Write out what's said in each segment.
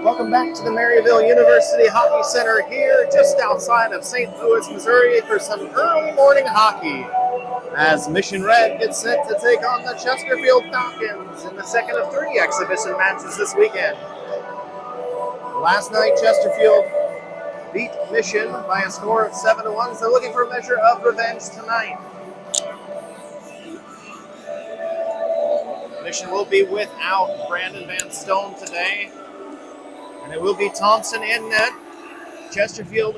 Welcome back to the Maryville University Hockey Center here just outside of St. Louis, Missouri for some early morning hockey as Mission Red gets set to take on the Chesterfield Falcons in the second of three exhibition matches this weekend. Last night, Chesterfield beat Mission by a score of 7-1, so looking for a measure of revenge tonight. Mission will be without Brandon Van Stone today, and it will be Thompson in net. Chesterfield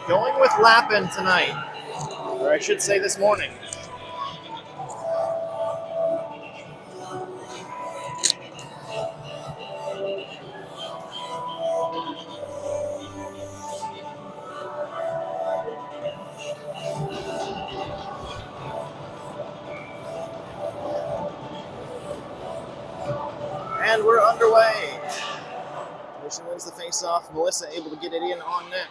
going with Lappin tonight, or I should say this morning. And we're underway. Mission wins the face-off. Melissa able to get it in on net.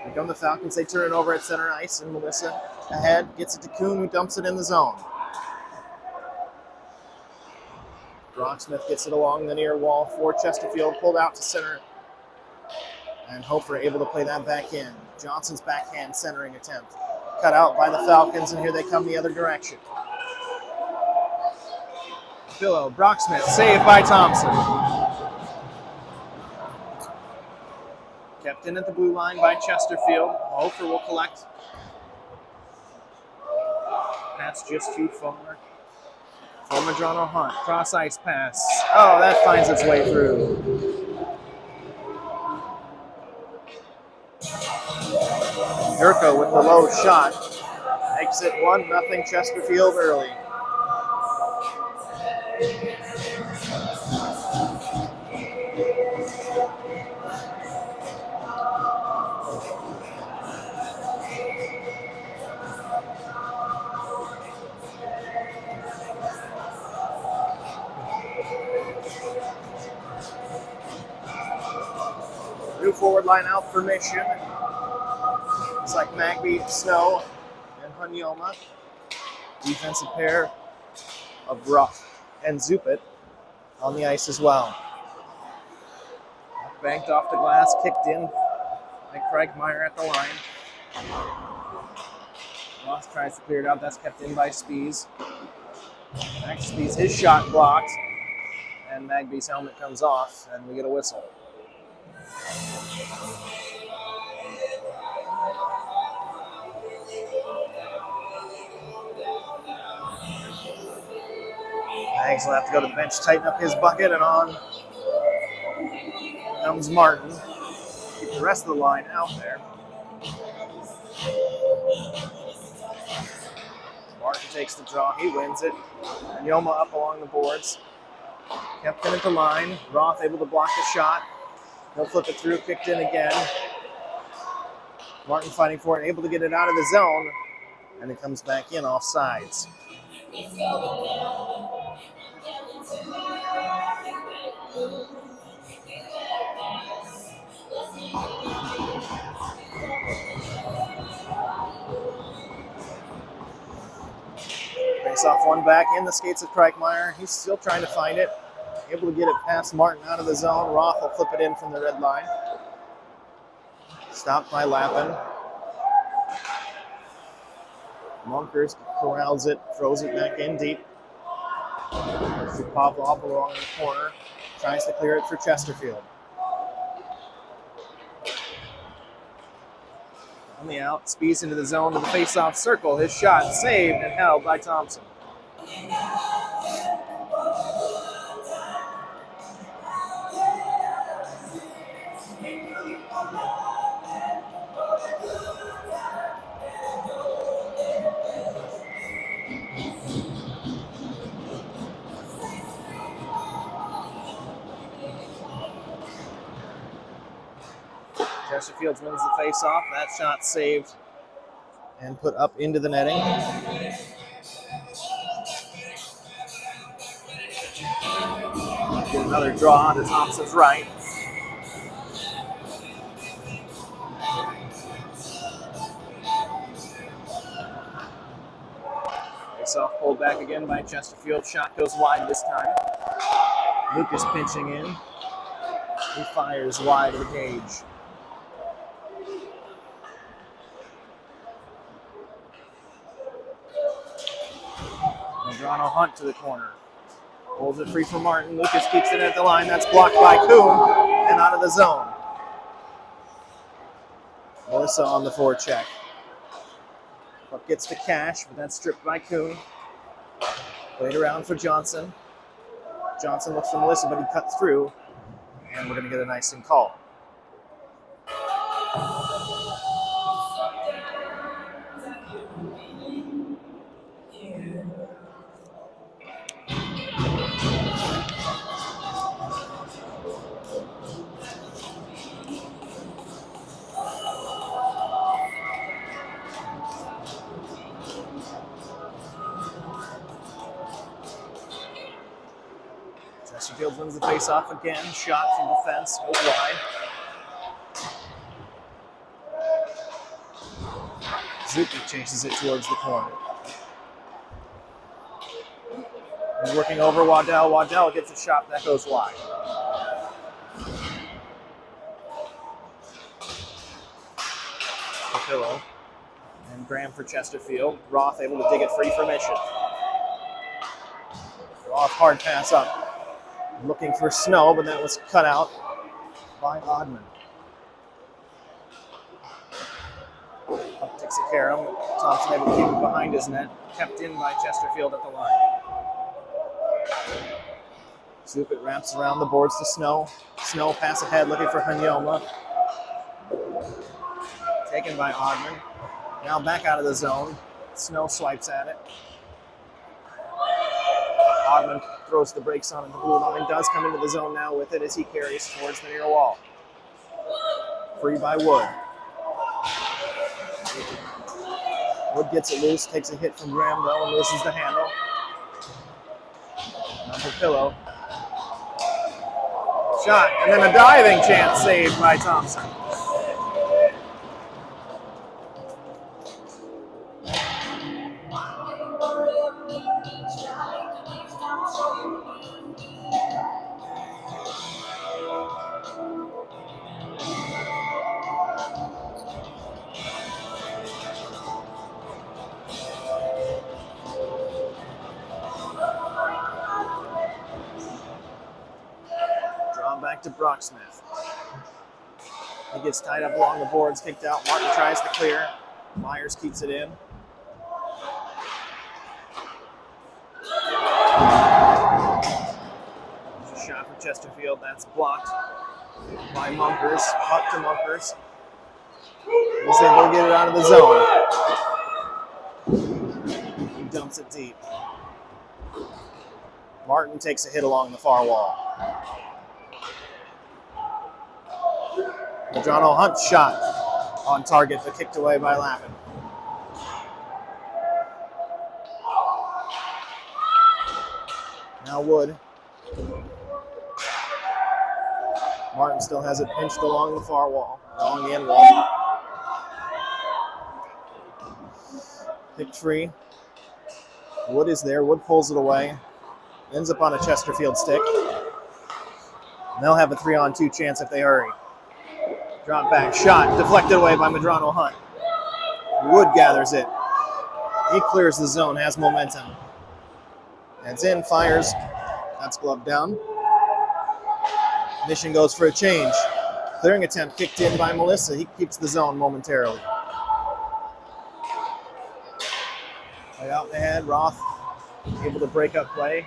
Here come the Falcons. They turn it over at center ice, and Melissa ahead gets it to Kuhn, who dumps it in the zone. Brocksmith gets it along the near wall for Chesterfield, pulled out to center, and Hofer able to play that back in. Johnson's backhand centering attempt. Cut out by the Falcons, and here they come the other direction. Billow, Brocksmith, saved by Thompson. Kept in at the blue line by Chesterfield. Hofer will collect. Pass just to Fulmer. Fulmer drawn a hunt. Cross ice pass. Oh, that finds its way through. Durko with the low shot. Makes it 1-0 Chesterfield early. New forward line out for Mission. It's like Magby, Snow, and Hunyoma. Defensive pair of Ruff and Zupit on the ice as well. Banked off the glass, kicked in by Craig Meyer at the line. Ross tries to clear it out. That's kept in by Spees. Back to Spees, his shot blocked, and Magby's helmet comes off, and we get a whistle. Maggs will have to go to the bench, tighten up his bucket, and on comes Martin. Keep the rest of the line out there. Martin takes the draw, he wins it. And Yoma up along the boards. Kept in at the line. Roth able to block the shot. He'll flip it through, kicked in again. Martin fighting for it, able to get it out of the zone. And it comes back in off sides. Face off one back in the skates of Kreikmeyer. He's still trying to find it. Able to get it past Martin out of the zone. Roth will flip it in from the red line. Stopped by Lappin. Munkers corrals it, throws it back in deep. Pavlov along the corner. Tries to clear it for Chesterfield. On the out, Spees into the zone to the face-off circle. His shot saved and held by Thompson. Chesterfield wins the face-off. That shot saved and put up into the netting. Get another draw to Thompson's right. Face-off pulled pulled back again by Chesterfield. Shot goes wide this time. Lucas pinching in. He fires wide of the cage. Medrano Hunt to the corner. Holds it free for Martin. Lucas keeps it at the line. That's blocked by Kuhn and out of the zone. Melissa on the forecheck. Puck gets to Cash, but that's stripped by Kuhn. Played around for Johnson. Johnson looks for Melissa, but he cuts through. And we're going to get an icing call. Chesterfield wins the face-off again. Shot from defense, goes wide. Zuki chases it towards the corner. He's working over Waddell. Waddell gets a shot that goes wide. Pillow. And Graham for Chesterfield. Roth able to dig it free for Mission. Roth hard pass up. Looking for Snow, but that was cut out by Oddman. Up takes a care of him. Thompson able to keep it behind his net. Kept in by Chesterfield at the line. Zupit wraps around the boards to Snow. Snow pass ahead looking for Hanyoma. Taken by Oddman. Now back out of the zone. Snow swipes at it. Oddman throws the brakes on at the blue line. Does come into the zone now with it as he carries towards the near wall. Free by Wood. Wood gets it loose, takes a hit from Graham though, and loses the handle. Now for Pillow. Shot, and then a diving chance saved by Thompson. Back to Brocksmith. He gets tied up along the boards, kicked out. Martin tries to clear. Myers keeps it in. There's a shot for Chesterfield. That's blocked by Munkers. Puck to Munkers. He's able to get it out of the zone. He dumps it deep. Martin takes a hit along the far wall. Medrano Hunt shot on target, but kicked away by Lappin. Now Wood. Martin still has it pinched along the far wall, along the end wall. Picked free. Wood is there. Wood pulls it away. Ends up on a Chesterfield stick. And they'll have a 3-on-2 chance if they hurry. Drop back, shot, deflected away by Medrano Hunt. Wood gathers it. He clears the zone, has momentum. It's in, fires. That's gloved down. Mission goes for a change. Clearing attempt kicked in by Melissa. He keeps the zone momentarily. Right out ahead, Roth able to break up play.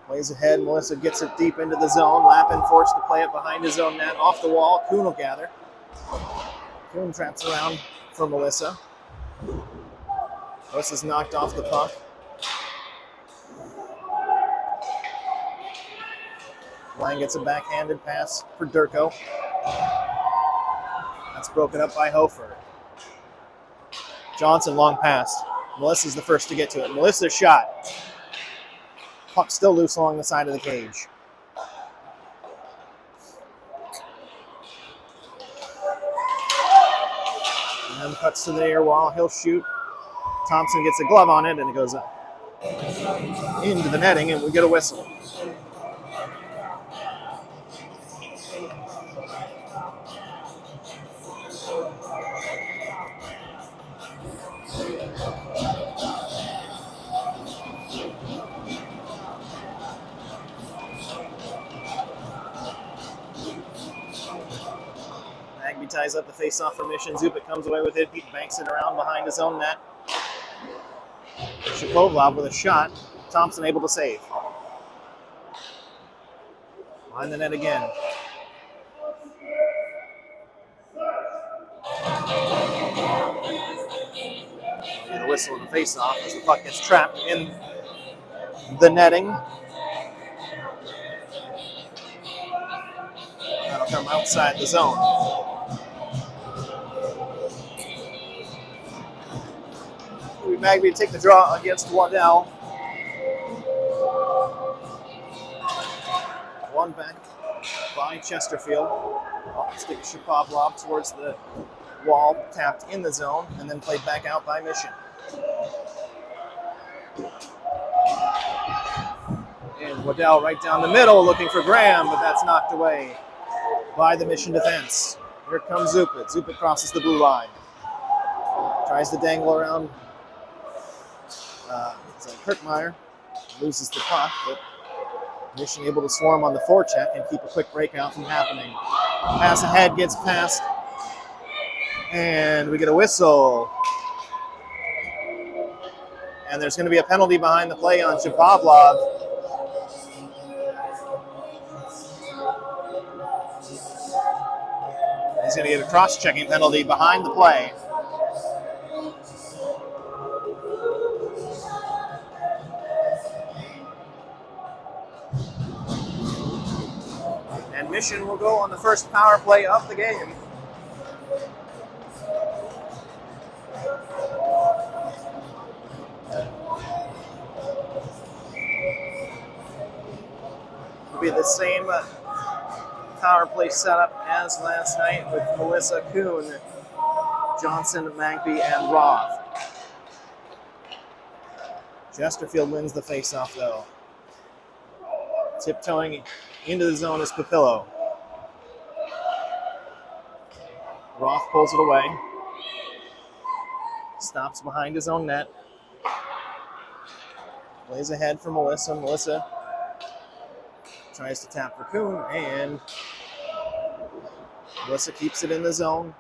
Plays ahead, Melissa gets it deep into the zone. Lappin forced to play it behind his own net. Off the wall, Kuhn will gather. Kuhn traps around for Melissa. Melissa's knocked off the puck. Lang gets a backhanded pass for Durko. That's broken up by Hofer. Johnson, long pass. Melissa's the first to get to it. Melissa's shot. Puck still loose along the side of the cage. And cuts to the near wall. He'll shoot. Thompson gets a glove on it, and it goes up into the netting, and we get a whistle. Magby ties up the face-off for Mission. Zupik comes away with it. He banks it around behind his own net. Shapovalov with a shot. Thompson able to save. Behind the net again. Get a whistle and a face-off as the puck gets trapped in the netting. That'll come outside the zone. Magby to take the draw against Waddell. One back by Chesterfield. Stick Shapovalov towards the wall, tapped in the zone, and then played back out by Mission. And Waddell right down the middle looking for Graham, but that's knocked away by the Mission defense. Here comes Zupik. Zupik crosses the blue line. Tries to dangle around Kirkmeyer. Loses the puck, but Mission able to swarm on the forecheck and keep a quick breakout from happening. Pass ahead gets passed, and we get a whistle. And there's going to be a penalty behind the play on Shapovalov. He's going to get a cross-checking penalty behind the play. And Mission will go on the first power play of the game. It'll be the same power play setup as last night with Melissa, Kuhn, Johnson, Magby, and Roth. Chesterfield wins the faceoff though. Tiptoeing into the zone is Papillo. Roth pulls it away. Stops behind his own net. Plays ahead for Melissa. Melissa tries to tap for Kuhn, and Melissa keeps it in the zone.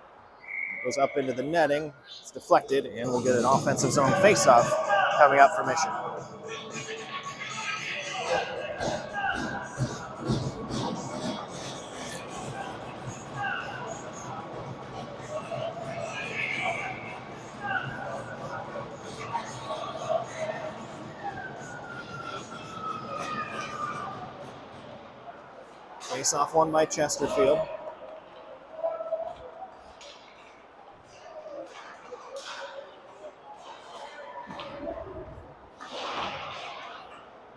Goes up into the netting. It's deflected, and we'll get an offensive zone faceoff coming up for Mission. Face-off won by Chesterfield.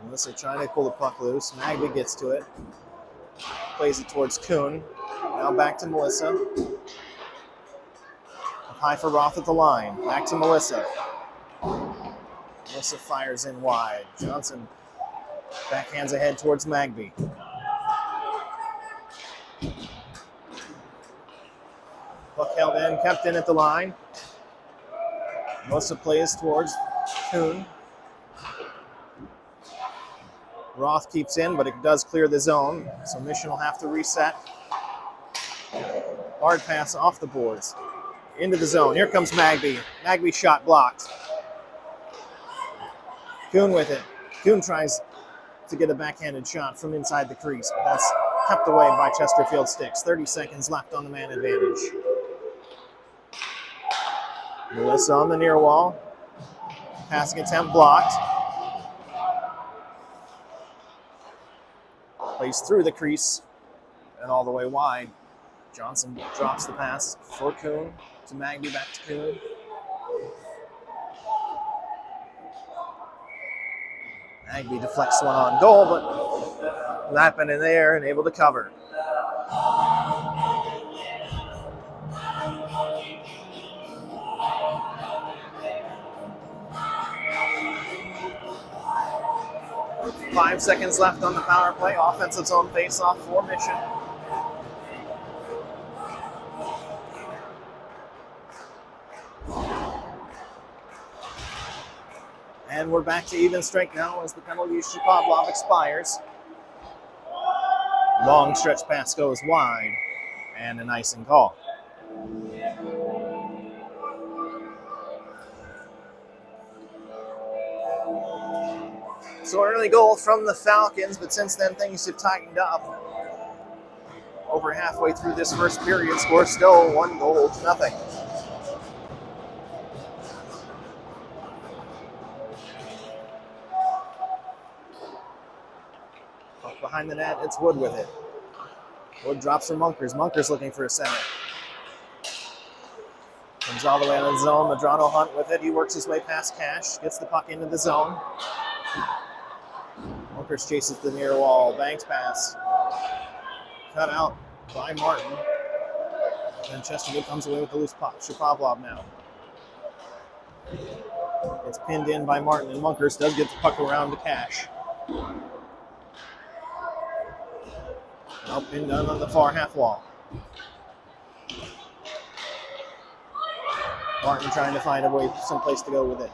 Melissa trying to pull the puck loose. Magby gets to it. Plays it towards Kuhn. Now back to Melissa. Up high for Roth at the line. Back to Melissa. Melissa fires in wide. Johnson backhands ahead towards Magby. Puck held in, kept in at the line. Melissa plays towards Kuhn. Roth keeps in, but it does clear the zone, so Mission will have to reset. Hard pass off the boards. Into the zone. Here comes Magby. Magby shot blocked. Kuhn with it. Kuhn tries to get a backhanded shot from inside the crease, but that's kept away by Chesterfield sticks. 30 seconds left on the man advantage. Melissa on the near wall. Passing attempt blocked. Plays through the crease and all the way wide. Johnson drops the pass for Kuhn to Magby, back to Kuhn. Magby deflects one on goal, but lapping in there and able to cover. 5 seconds left on the power play. Offensive zone face-off for Mission. And we're back to even strength now as the penalty Shapovalov expires. Long stretch pass goes wide, and an icing call. So early goal from the Falcons, but since then things have tightened up. Over halfway through this first period, score still 1-0. Up behind the net, it's Wood with it. Wood drops for Munkers. Munkers looking for a center. Comes all the way out of the zone. Medrano Hunt with it. He works his way past Cash. Gets the puck into the zone. Munkers chases the near wall. Banks pass. Cut out by Martin. And Chesterfield comes away with the loose puck. Shapovalov now. It's pinned in by Martin, and Munkers does get the puck around to Cash. Now pinned down on the far half wall. Martin trying to find a way, someplace to go with it.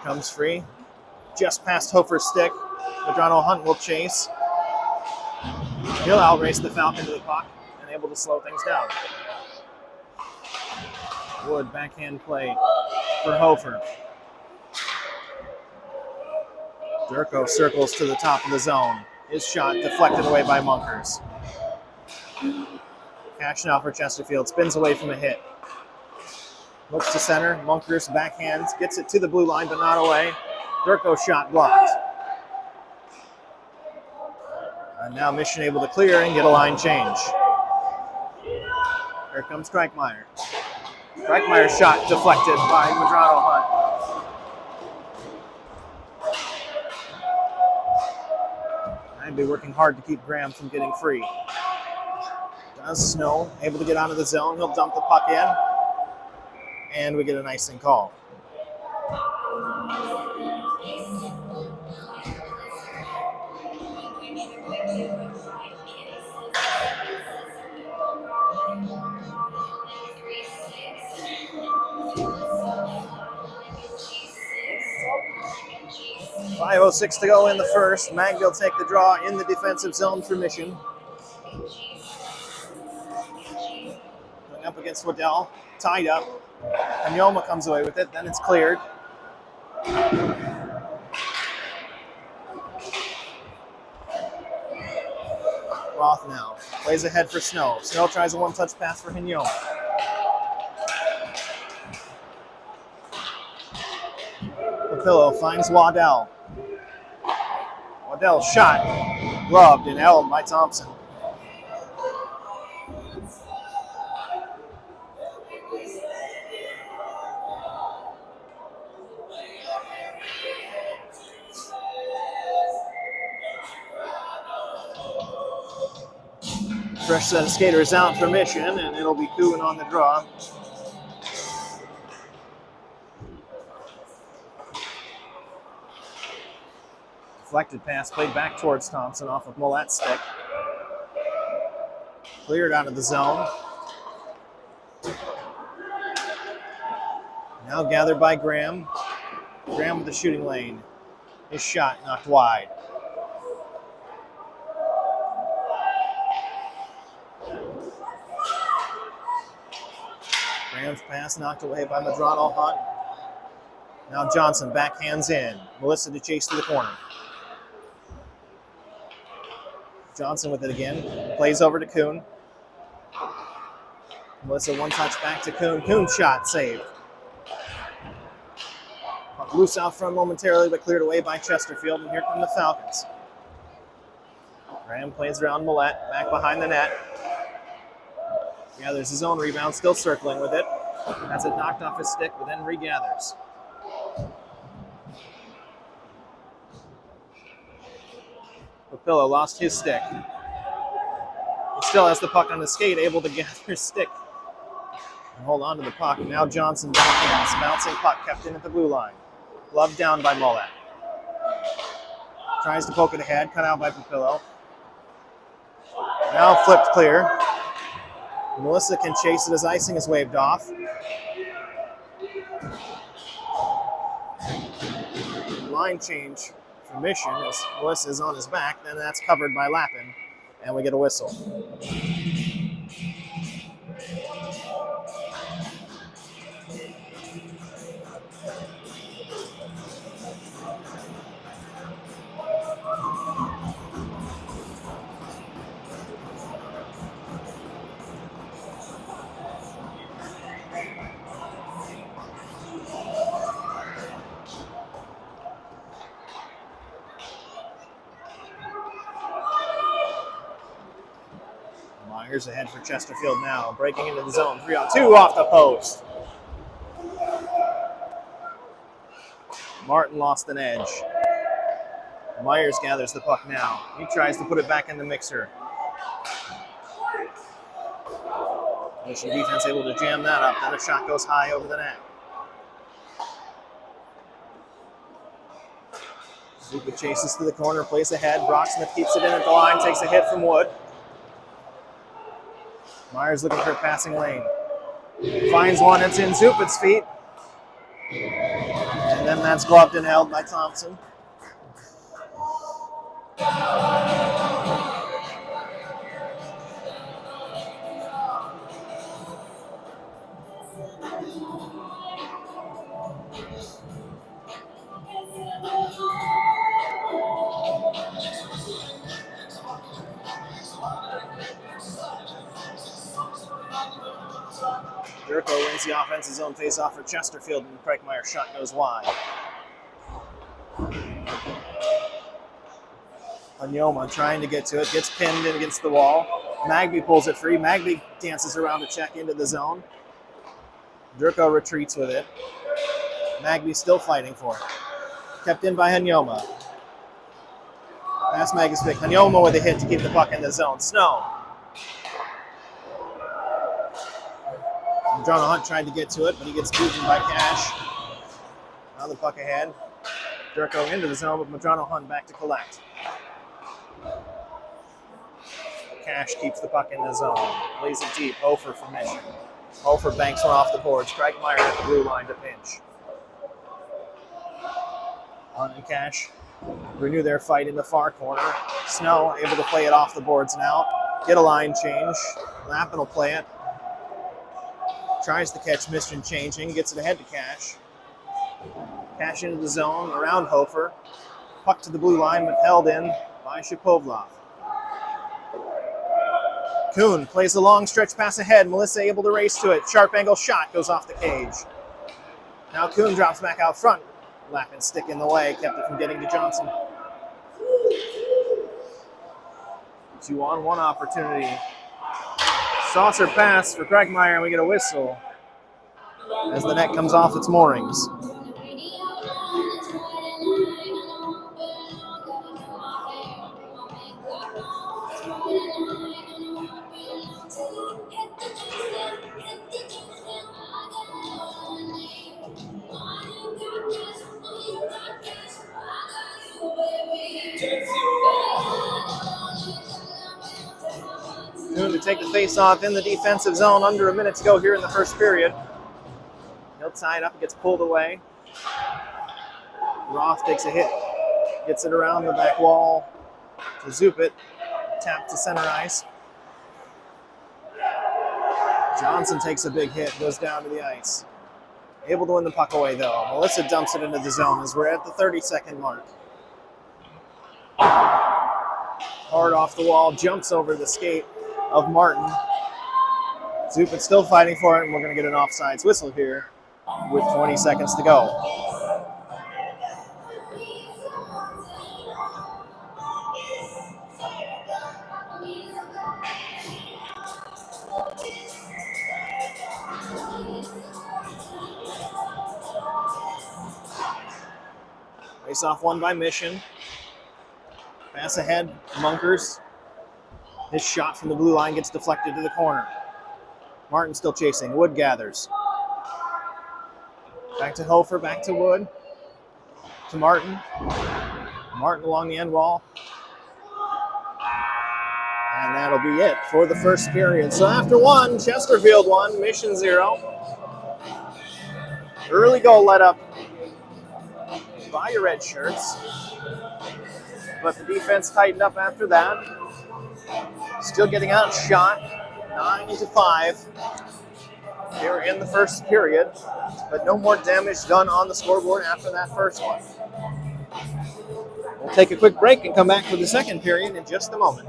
Comes free. Just past Hofer's stick. Medrano Hunt will chase. He'll outrace the Falcon to the puck and able to slow things down. Wood backhand play for Hofer. Durko circles to the top of the zone. His shot deflected away by Munkers. Cash now for Chesterfield. Spins away from a hit. Looks to center. Munkers backhands. Gets it to the blue line, but not away. Durko shot blocked. And now Mission able to clear and get a line change. Here comes Streichmeyer. Streichmeyer's shot deflected by Medrano Hunt. I'd be working hard to keep Graham from getting free. Does Snow, able to get out of the zone. He'll dump the puck in. And we get an icing call. .506 to go in the first. Magville take the draw in the defensive zone for Mission. Going up against Waddell. Tied up. Kanyoma comes away with it. Then it's cleared. Roth now plays ahead for Snow. Snow tries a one-touch pass for Kanyoma. Papillo finds Waddell. Waddell shot, gloved and held by Thompson. Fresh set of skaters out for Mission, and it'll be Kuhn on the draw. Deflected pass played back towards Thompson off of Millett's stick. Cleared out of the zone. Now gathered by Graham. Graham with the shooting lane. His shot knocked wide. Graham's pass knocked away by Medrano Hunt. Now Johnson backhands in. Melissa to chase to the corner. Johnson with it again. Plays over to Kuhn. Melissa one touch back to Kuhn. Kuhn shot saved. Puck loose out front momentarily, but cleared away by Chesterfield. And here come the Falcons. Graham plays around Millette. Back behind the net. Gathers his own rebound. Still circling with it. Has it knocked off his stick, but then regathers. Papillo lost his stick. He still has the puck on the skate, able to gather his stick and hold on to the puck. And now Johnson backhands, bouncing puck kept in at the blue line. Gloved down by Mollett. Tries to poke it ahead, cut out by Papillo. Now flipped clear. Melissa can chase it as icing is waved off. Line change for Mission as Melissa is on his back, then that's covered by Lappin, and we get a whistle. Myers ahead for Chesterfield now, breaking into the zone, 3-on-2 off the post. Martin lost an edge. Myers gathers the puck now. He tries to put it back in the mixer. Mission defense able to jam that up, then a shot goes high over the net. Zupa chases to the corner, plays ahead. Brocksmith keeps it in at the line, takes a hit from Wood. Myers looking for a passing lane. Finds one, it's in Zupa's feet. And then that's gloved and held by Thompson. Durko wins the offensive zone face-off for Chesterfield, and Craigmeyer's shot goes wide. Onyoma trying to get to it, gets pinned in against the wall. Magby pulls it free. Magby dances around to check into the zone. Durko retreats with it. Magby still fighting for it. Kept in by Onyoma. Pass Magby's pick. Onyoma with a hit to keep the puck in the zone. Snow. John Hunt tried to get to it, but he gets beaten by Cash. Now the puck ahead. Durko into the zone, but Madrano Hunt back to collect. Cash keeps the puck in the zone. Lays it deep. Hofer for Mission. Hofer banks one off the boards. Craigmeyer at the blue line to pinch. Hunt and Cash renew their fight in the far corner. Snow able to play it off the boards now. Get a line change. Lappin will play it. Tries to catch Mission changing. Gets it ahead to Cash. Cash into the zone. Around Hofer. Puck to the blue line, but held in by Shapovlov. Kuhn plays a long stretch pass ahead. Melissa able to race to it. Sharp angle shot goes off the cage. Now Kuhn drops back out front. Lappin stick in the way, kept it from getting to Johnson. 2-on-1 opportunity. Saucer pass for Craigmeyer, and we get a whistle as the net comes off its moorings. Kuhn to take the face-off in the defensive zone. Under a minute to go here in the first period. He'll tie it up and gets pulled away. Roth takes a hit. Gets it around the back wall to Zupit. Tap to center ice. Johnson takes a big hit, goes down to the ice. Able to win the puck away, though. Melissa dumps it into the zone as we're at the 30-second mark. Hard off the wall, jumps over the skate of Martin. Zupin still fighting for it, and we're going to get an offsides whistle here with 20 seconds to go. Face-off won by Mission. Pass ahead, Munkers. His shot from the blue line gets deflected to the corner. Martin still chasing. Wood gathers. Back to Hofer, back to Wood. To Martin. Martin along the end wall. And that'll be it for the first period. So after one, Chesterfield 1, Mission 0. Early goal let up by your red shirts. But the defense tightened up after that. Still getting outshot, 9-5. They were in the first period, but no more damage done on the scoreboard after that first one. We'll take a quick break and come back for the second period in just a moment.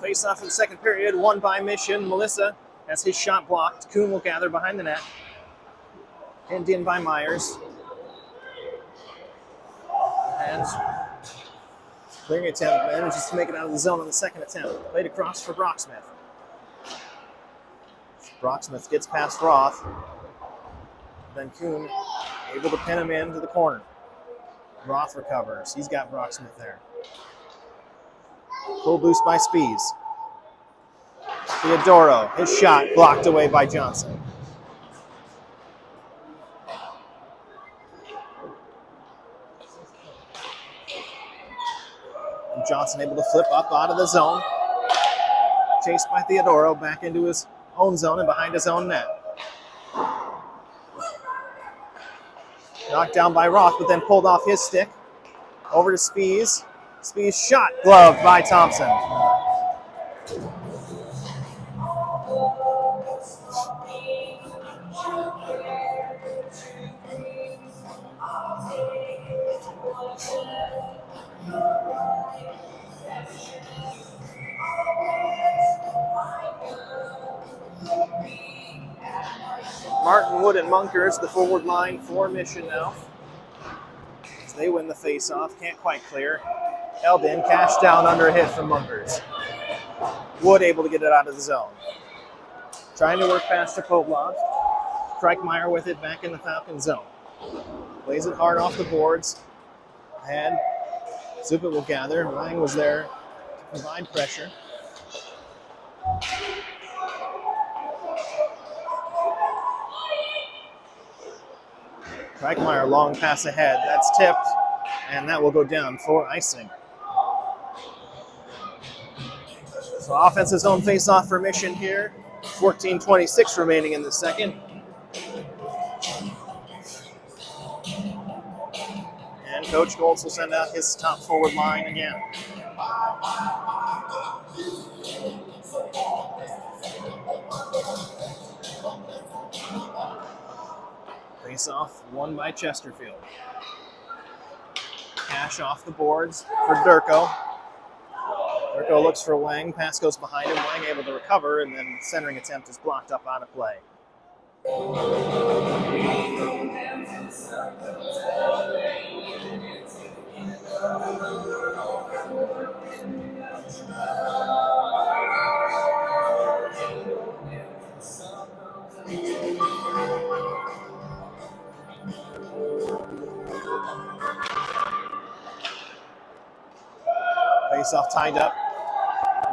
Face off in the second period, won by Mission. Melissa has his shot blocked. Kuhn will gather behind the net. Pinned in by Myers. And clearing attempt, manages to make it out of the zone on the second attempt. Played across for Brocksmith. Brocksmith gets past Roth. Then Kuhn able to pin him into the corner. Roth recovers. He's got Brocksmith there. Full boost by Spies. Theodoro, his shot blocked away by Johnson. And Johnson able to flip up out of the zone. Chased by Theodoro back into his own zone and behind his own net. Knocked down by Roth, but then pulled off his stick. Over to Spies. Spies shot gloved by Thompson. Martin, Wood, and Munkers, the forward line for Mission now. As they win the face-off, can't quite clear. Held in, cashed down under a hit from Munkers. Wood able to get it out of the zone. Trying to work past Poplov. Kreichmeyer with it back in the Falcon zone. Plays it hard off the boards. And Zupa will gather. Lang was there to provide pressure. Kreichmeyer, long pass ahead. That's tipped, and that will go down for icing. So offensive zone face-off for Mission here. 14:26 remaining in the second. And Coach Goltz will send out his top forward line again. Face-off won by Chesterfield. Cash off the boards for Durko. Durko looks for Wang. Pass goes behind him. Wang able to recover, and then centering attempt is blocked up out of play. Face-off tied up.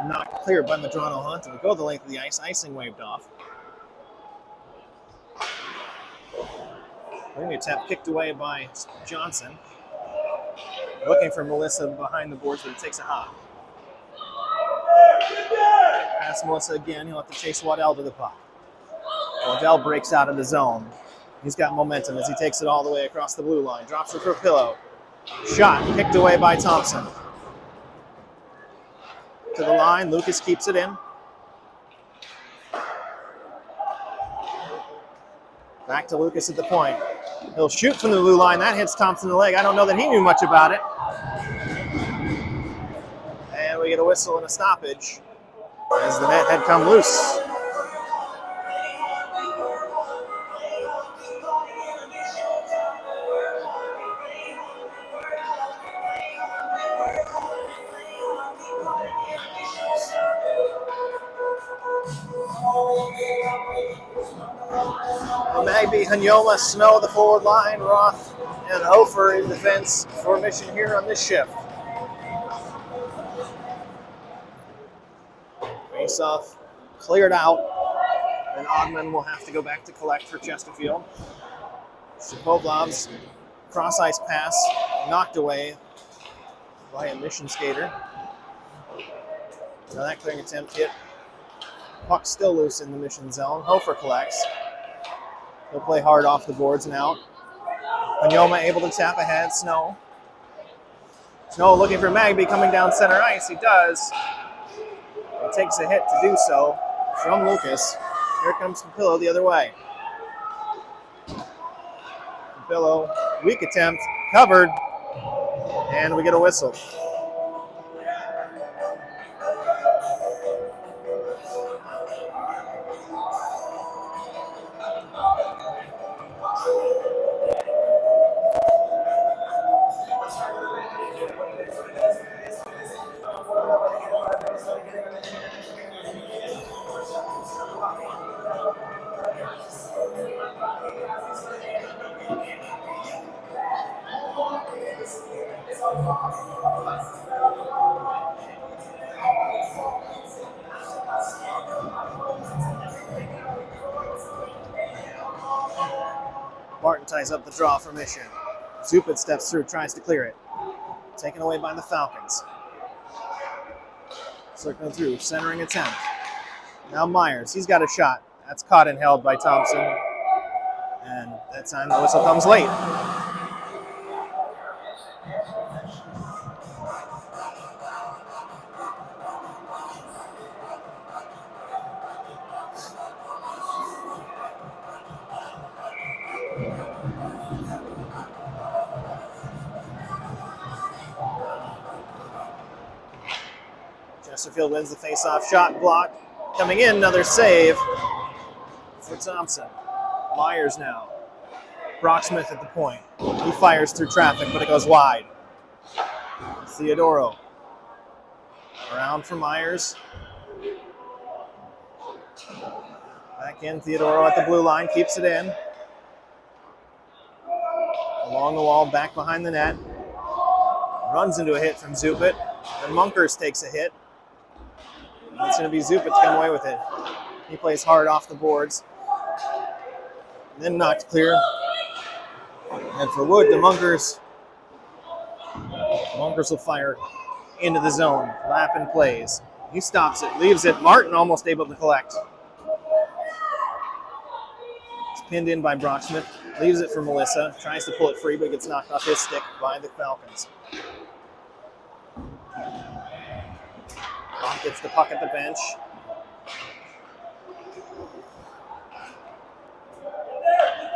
Not cleared by Medrano Hunt. And we go the length of the ice. Icing waved off. Wing attempt kicked away by Johnson. Looking for Melissa behind the boards, but he takes a hop. Pass Melissa again. He'll have to chase Waddell to the puck. Waddell breaks out of the zone. He's got momentum as he takes it all the way across the blue line. Drops it for Pillow. Shot kicked away by Thompson. To the line. Lucas keeps it in. Back to Lucas at the point. He'll shoot from the blue line. That hits Thompson in the leg. I don't know that he knew much about it. And we get a whistle and a stoppage as the net had come loose. Magby, Hanyoma, Snow, the forward line, Roth, and Hofer in defense for Mission here on this shift. Face-off cleared out, and Ogman will have to go back to collect for Chesterfield. Shapovlov's cross-ice pass knocked away by a Mission skater. Now that clearing attempt hit. Puck still loose in the Mission zone. Hofer collects. He'll play hard off the boards and out. Hanyoma able to tap ahead. Snow. Snow looking for Magby coming down center ice. He does. He takes a hit to do so from Lucas. Here comes Capillo the other way. Capillo, weak attempt, covered, and we get a whistle. Martin ties up the draw for Mission. Zupin steps through, tries to clear it. Taken away by the Falcons. Circling through, centering attempt. Now Myers, he's got a shot. That's caught and held by Thompson. And that time the whistle comes late. Chesterfield wins the face-off shot block. Coming in, another save for Thompson. Myers now. Brocksmith at the point. He fires through traffic, but it goes wide. Theodoro. Around for Myers. Back in, Theodoro at the blue line, keeps it in. Along the wall, back behind the net. Runs into a hit from Zupit. Then Munkers takes a hit. It's going to be Zupit to come away with it. He plays hard off the boards. Then knocked clear. And for Wood, the Munkers will fire into the zone. Lappin plays. He stops it, leaves it. Martin almost able to collect. It's pinned in by Brocksmith. Leaves it for Melissa. Tries to pull it free, but gets knocked off his stick by the Falcons. Gets the puck at the bench.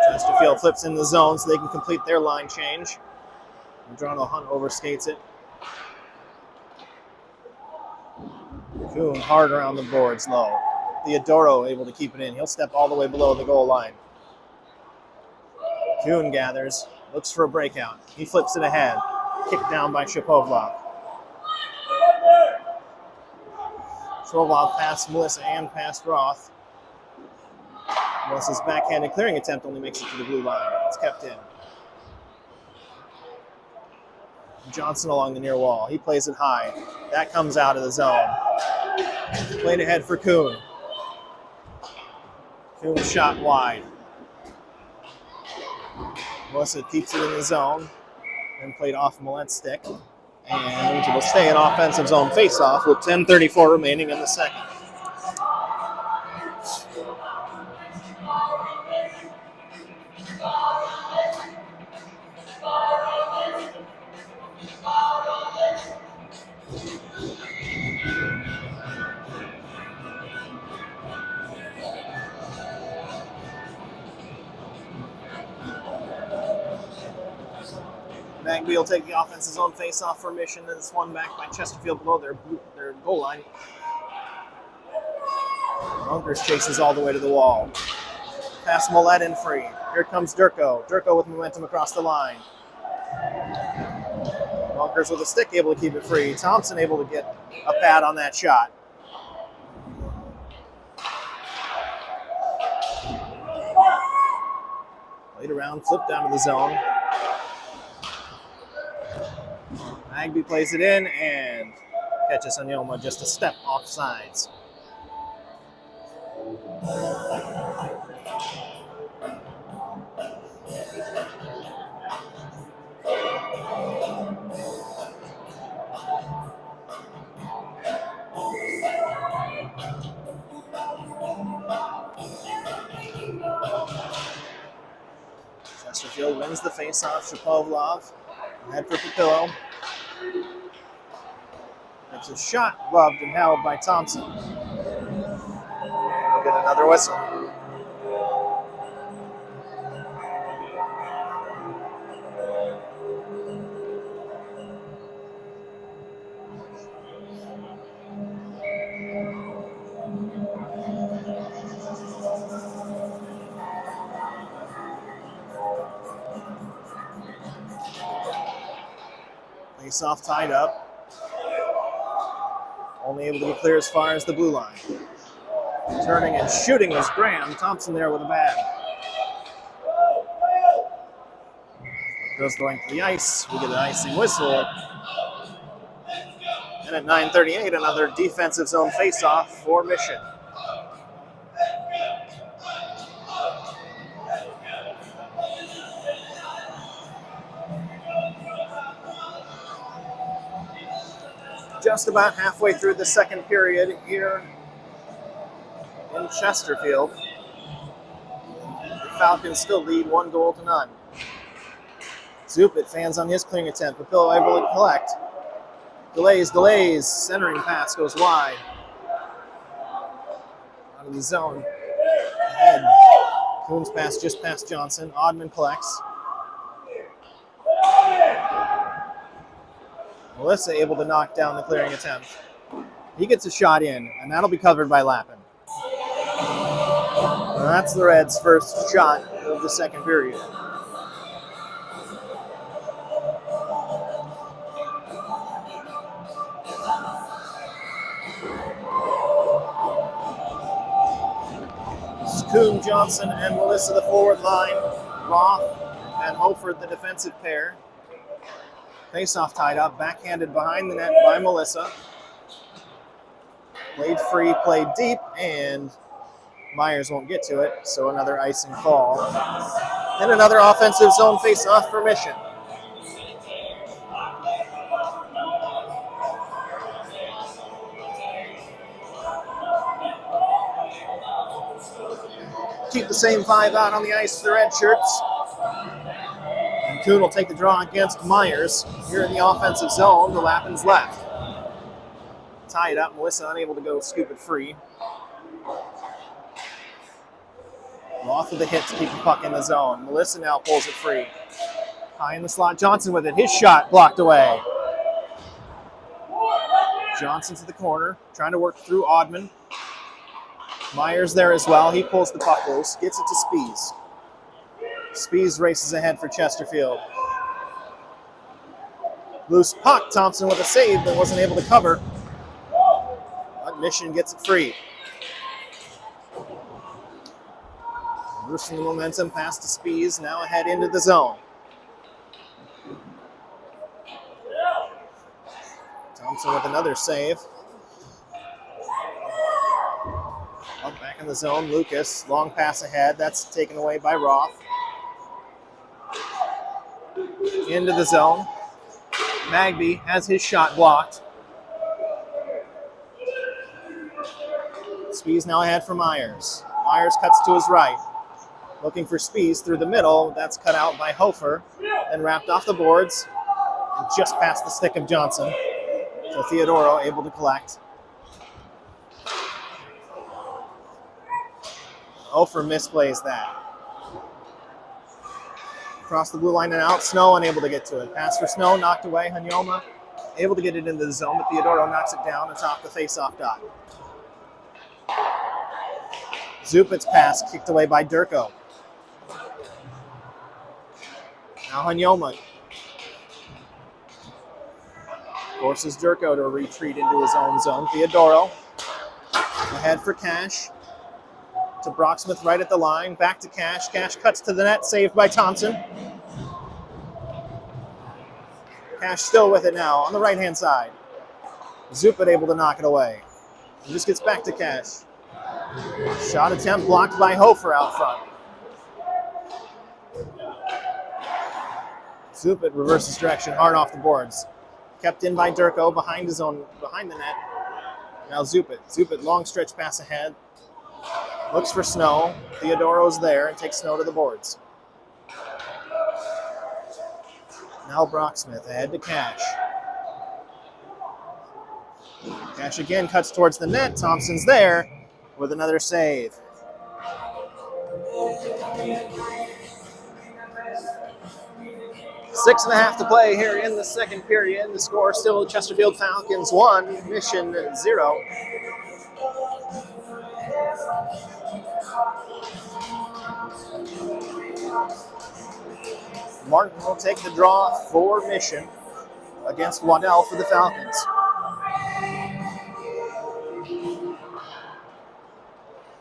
Chesterfield flips in the zone so they can complete their line change. Medrano Hunt overskates it. Kuhn hard around the boards, low. Theodoro able to keep it in. He'll step all the way below the goal line. Kuhn gathers, looks for a breakout. He flips it ahead. Kicked down by Shapovlov. Shapovlov past Melissa and past Roth. Melissa's backhanded clearing attempt only makes it to the blue line. It's kept in. Johnson along the near wall. He plays it high. That comes out of the zone. Played ahead for Kuhn. Kuhn shot wide. Melissa keeps it in the zone and played off Millet's stick. And will stay in offensive zone faceoff with 10:34 remaining in the second. Magby will take the offensive zone face-off for Mission, and it's won back by Chesterfield below their goal line. Bunkers chases all the way to the wall. Pass Millet in free. Here comes Durko. Durko with momentum across the line. Bunkers with a stick able to keep it free. Thompson able to get a pad on that shot. Played around, flipped down to the zone. Magby plays it in and catches Onyoma just a step off sides. Chesterfield wins the face-off. Shapovalov ahead for Papillo. It's a shot gloved and held by Thompson. We'll get another whistle. Face-off tied up. Only able to be clear as far as the blue line. Turning and shooting is Graham. Thompson there with a bag. Goes going to the ice. We get an icing whistle. And at 9:38, another defensive zone face-off for Mission. Just about halfway through the second period here in Chesterfield. The Falcons still lead 1-0. Zupit fans on his clearing attempt. Papillo able to collect. Delays. Centering pass goes wide. Out of the zone. Ahead. Kuhn's pass just past Johnson. Oddman collects. Melissa able to knock down the clearing attempt. He gets a shot in, and that'll be covered by Lappin. And that's the Reds' first shot of the second period. Kuhn, Johnson, and Melissa the forward line. Roth and Hoford the defensive pair. Face-off tied up, backhanded behind the net by Melissa. Played free, played deep, and Myers won't get to it, so another icing call. And another offensive zone face-off for Mission. Keep the same five out on the ice for the red shirts. And Kuhn will take the draw against Myers here in the offensive zone. The Lappin's left. Tie it up. Melissa unable to go scoop it free. Roth with a hit to keep the puck in the zone. Melissa now pulls it free. High in the slot. Johnson with it. His shot blocked away. Johnson to the corner. Trying to work through Oddman. Myers there as well. He pulls the puck loose. Gets it to Spies. Spies races ahead for Chesterfield. Loose puck. Thompson with a save but wasn't able to cover. But Mission gets it free. Losing the momentum past to Spies. Now ahead into the zone. Thompson with another save. Up back in the zone, Lucas, long pass ahead. That's taken away by Roth. Into the zone. Magby has his shot blocked. Spies now ahead for Myers. Myers cuts to his right. Looking for Spies through the middle. That's cut out by Hofer and wrapped off the boards and just past the stick of Johnson. So Theodoro able to collect. Hofer misplays that. Across the blue line and out. Snow unable to get to it. Pass for Snow, knocked away. Hanyoma able to get it into the zone, but Theodoro knocks it down atop the face-off dot. Zupic's pass kicked away by Durko. Now Hanyoma forces Durko to retreat into his own zone. Theodoro ahead for Cash. To Brocksmith right at the line. Back to Cash. Cash cuts to the net. Saved by Thompson. Cash still with it now on the right-hand side. Zupit able to knock it away. And just gets back to Cash. Shot attempt blocked by Hofer out front. Zupit reverses direction hard off the boards. Kept in by Durko behind the net. Now Zupit. Zupit long stretch pass ahead. Looks for Snow. Theodoro's there and takes Snow to the boards. Now Brocksmith ahead to Cash. Cash again cuts towards the net. Thompson's there with another save. Six and a half to play here in the second period. The score still Chesterfield Falcons 1, Mission 0. Martin will take the draw for Mission against Waddell for the Falcons.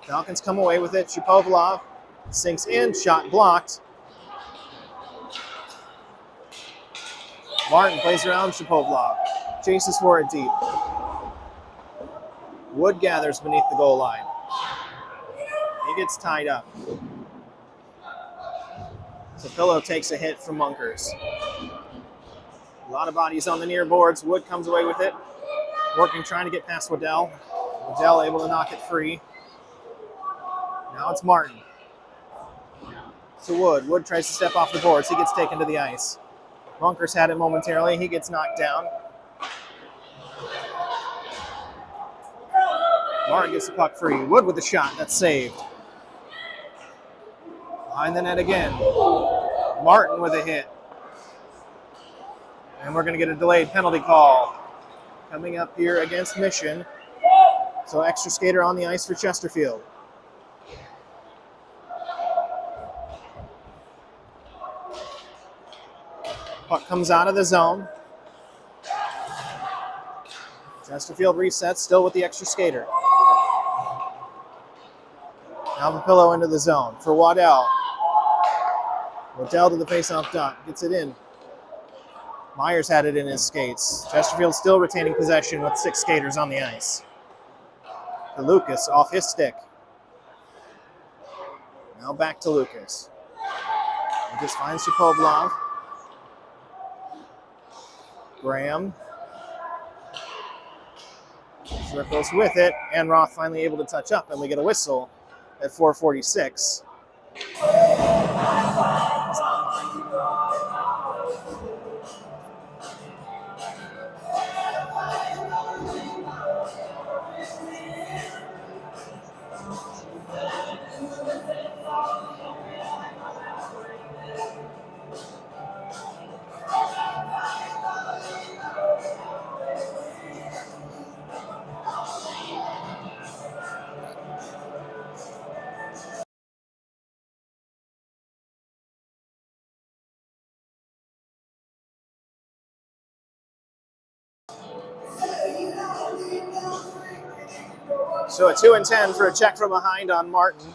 Falcons come away with it. Shapovalov sinks in, shot blocked. Martin plays around Shapovalov, chases for it deep. Wood gathers beneath the goal line. He gets tied up. Pillow takes a hit from Munkers. A lot of bodies on the near boards. Wood comes away with it. Working, trying to get past Waddell. Waddell able to knock it free. Now it's Martin. To Wood. Wood tries to step off the boards. He gets taken to the ice. Munkers had it momentarily. He gets knocked down. Martin gets the puck free. Wood with the shot. That's saved. Behind the net again. Martin with a hit. And we're going to get a delayed penalty call coming up here against Mission. So extra skater on the ice for Chesterfield. Puck comes out of the zone. Chesterfield resets, still with the extra skater. Now Papillo into the zone for Waddell. Waddell to the faceoff dot, gets it in. Myers had it in his skates. Chesterfield still retaining possession with 6 skaters on the ice. To Lucas off his stick. Now back to Lucas. Lucas finds Shapovalov. Graham. Circles with it, and Roth finally able to touch up, and we get a whistle at 4:46. So a 2-10 for a check from behind on Martin.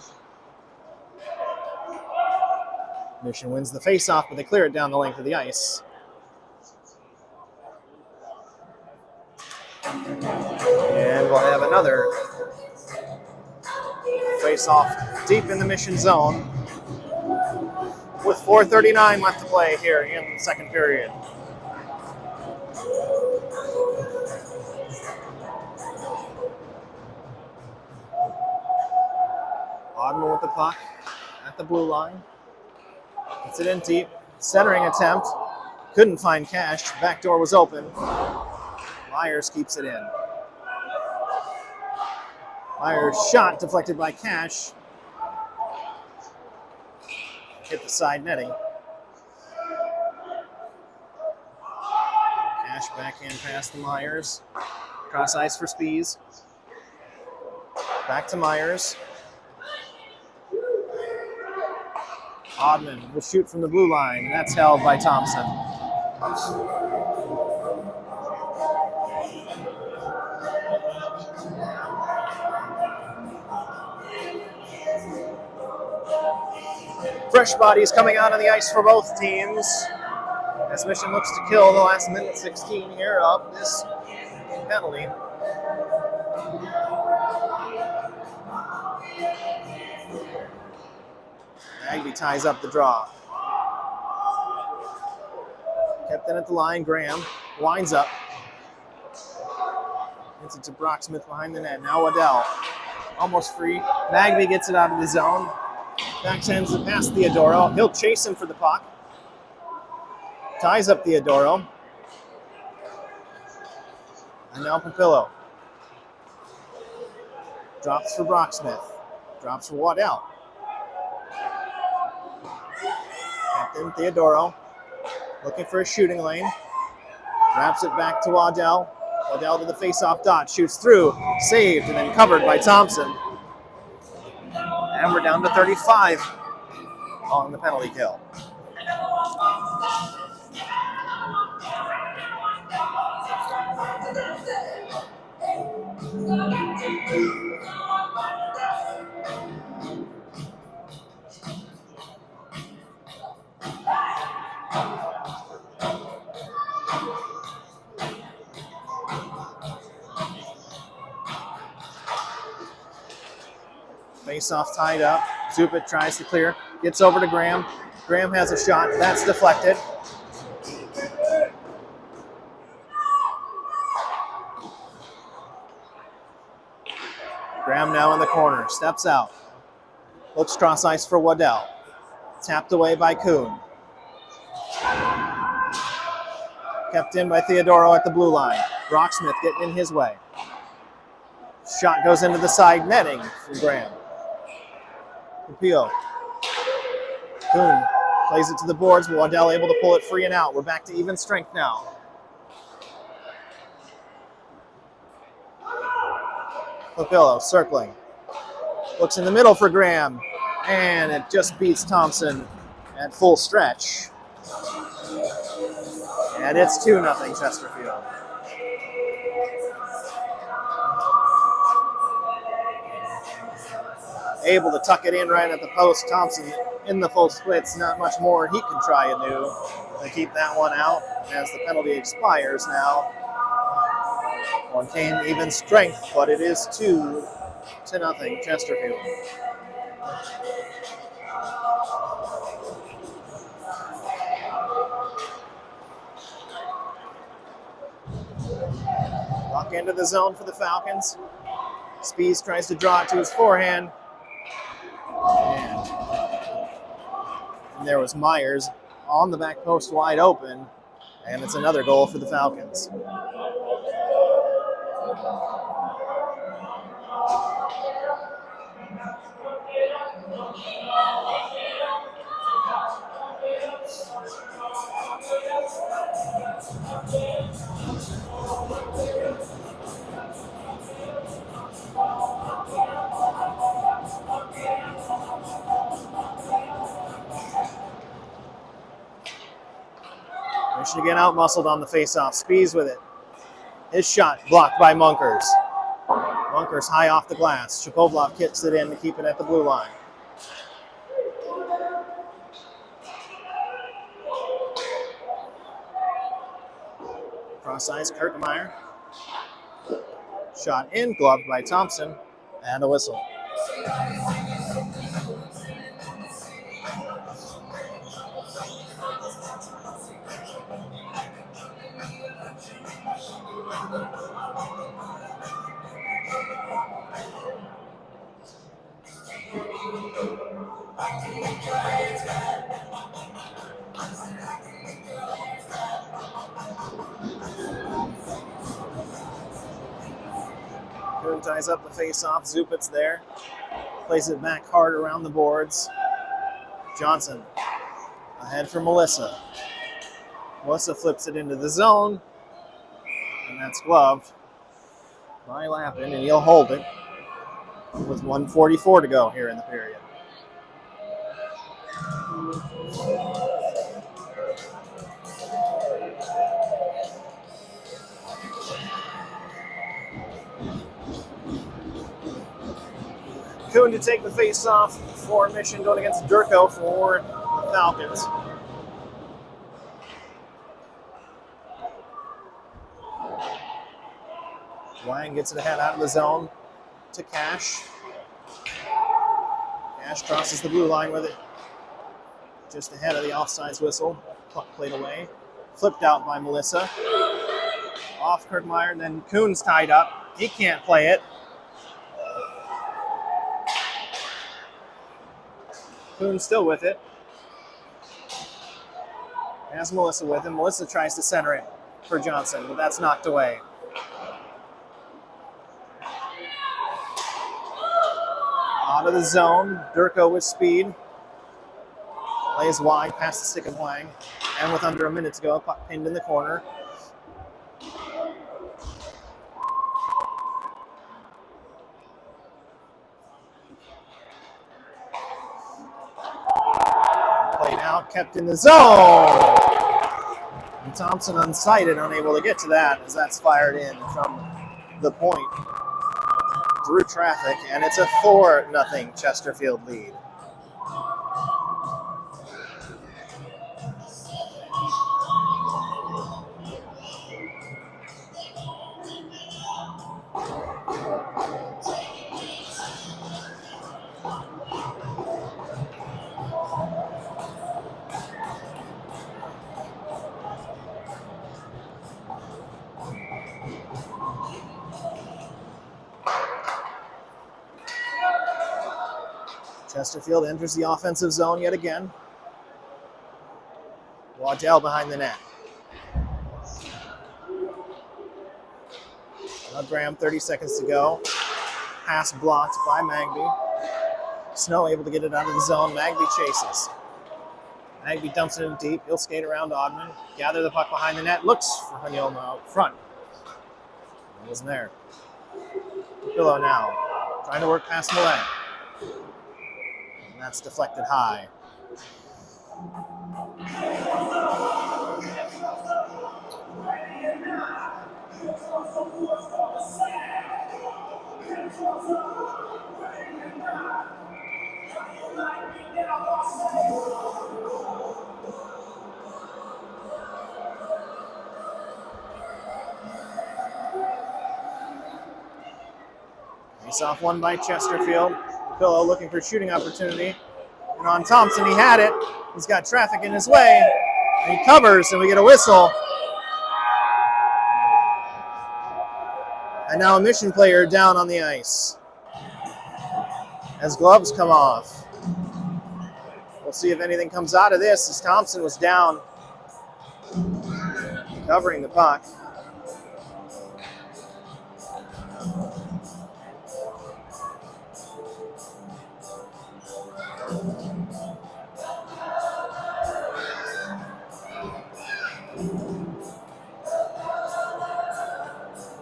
Mission wins the faceoff, but they clear it down the length of the ice. And we'll have another face-off deep in the Mission zone with 4:39 left to play here in the second period. Oddman with the puck at the blue line. Gets it in deep. Centering attempt. Couldn't find Cash. Back door was open. Myers keeps it in. Myers' shot deflected by Cash. Hit the side netting. Cash backhand pass to Myers. Cross ice for Spees. Back to Myers. Oddman will shoot from the blue line, and that's held by Thompson. Fresh bodies coming out on the ice for both teams as Mission looks to kill the last minute 16 here of this penalty. Aggie ties up the draw. Kept in at the line. Graham winds up. Gets it to Brocksmith behind the net. Now Waddell. Almost free. Magby gets it out of the zone. Backsends it past Theodoro. He'll chase him for the puck. Ties up Theodoro. And now Papillo. Drops for Brocksmith. Drops for Waddell. Captain Theodoro. Looking for a shooting lane. Wraps it back to Waddell. Waddell to the face-off dot. Shoots through. Saved and then covered by Thompson. And we're down to 35 on the penalty kill. Face-off tied up. Zupit tries to clear. Gets over to Graham. Graham has a shot. That's deflected. Graham now in the corner. Steps out. Looks cross ice for Waddell. Tapped away by Kuhn. Kept in by Theodoro at the blue line. Brocksmith getting in his way. Shot goes into the side netting from Graham. Pupillo. Kuhn plays it to the boards, but Waddell able to pull it free and out. We're back to even strength now. Papillo circling. Looks in the middle for Graham. And it just beats Thompson at full stretch. And it's 2-0 Chesterfield. Able to tuck it in right at the post. Thompson in the full splits. Not much more he can try and do to keep that one out as the penalty expires now. One came even strength, but it is 2-0 Chesterfield. Lock into the zone for the Falcons. Spees tries to draw it to his forehand. And there was Myers on the back post wide open. And it's another goal for the Falcons. Michigan out-muscled on the face-off. Spees with it. His shot blocked by Munkers. Munkers high off the glass. Shapovalov kicks it in to keep it at the blue line. Cross ice, Kirkmeyer. Shot in, gloved by Thompson, and a whistle. Coon ties up the face-off. Zupit's there. Plays it back hard around the boards. Johnson ahead for Melissa. Melissa flips it into the zone, and that's gloved by Lappin, and he'll hold it with 1:44 to go here in the period. Coon to take the face-off for Mission, going against Durko for the Falcons. Wang gets it ahead out of the zone to Cash. Cash crosses the blue line with it just ahead of the offsides whistle. Puck played away. Flipped out by Melissa. Off Kirkmeyer, and then Coon's tied up. He can't play it. Coon's still with it. Has Melissa with him. Melissa tries to center it for Johnson, but that's knocked away. Out of the zone. Durko with speed. Plays wide past the stick of Wang. And with under a minute to go, puck pinned in the corner. Played out, kept in the zone. And Thompson unsighted, unable to get to that as that's fired in from the point through traffic, and it's a 4-0 Chesterfield lead. Chesterfield enters the offensive zone yet again. Waddell behind the net. Now Graham, 30 seconds to go. Pass blocked by Magby. Snow able to get it out of the zone. Magby chases. Magby dumps it in deep. He'll skate around Oddman. Gather the puck behind the net. Looks for Hanyoma out front. He wasn't there. Pillow now. Trying to work past Millett. And that's deflected high. Face off one by Chesterfield. Pillow looking for shooting opportunity. And on Thompson, he had it. He's got traffic in his way. And he covers, and we get a whistle. And now a Mission player down on the ice as gloves come off. We'll see if anything comes out of this as Thompson was down covering the puck.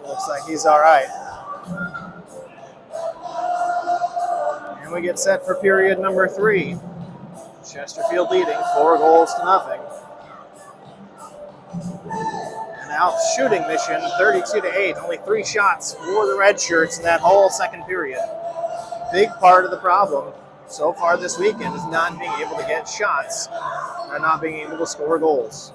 Looks like he's all right. And we get set for period number 3. Chesterfield leading 4-0. And out shooting Mission 32-8. Only 3 shots for the red shirts in that whole second period. Big part of the problem so far this weekend is not being able to get shots and not being able to score goals.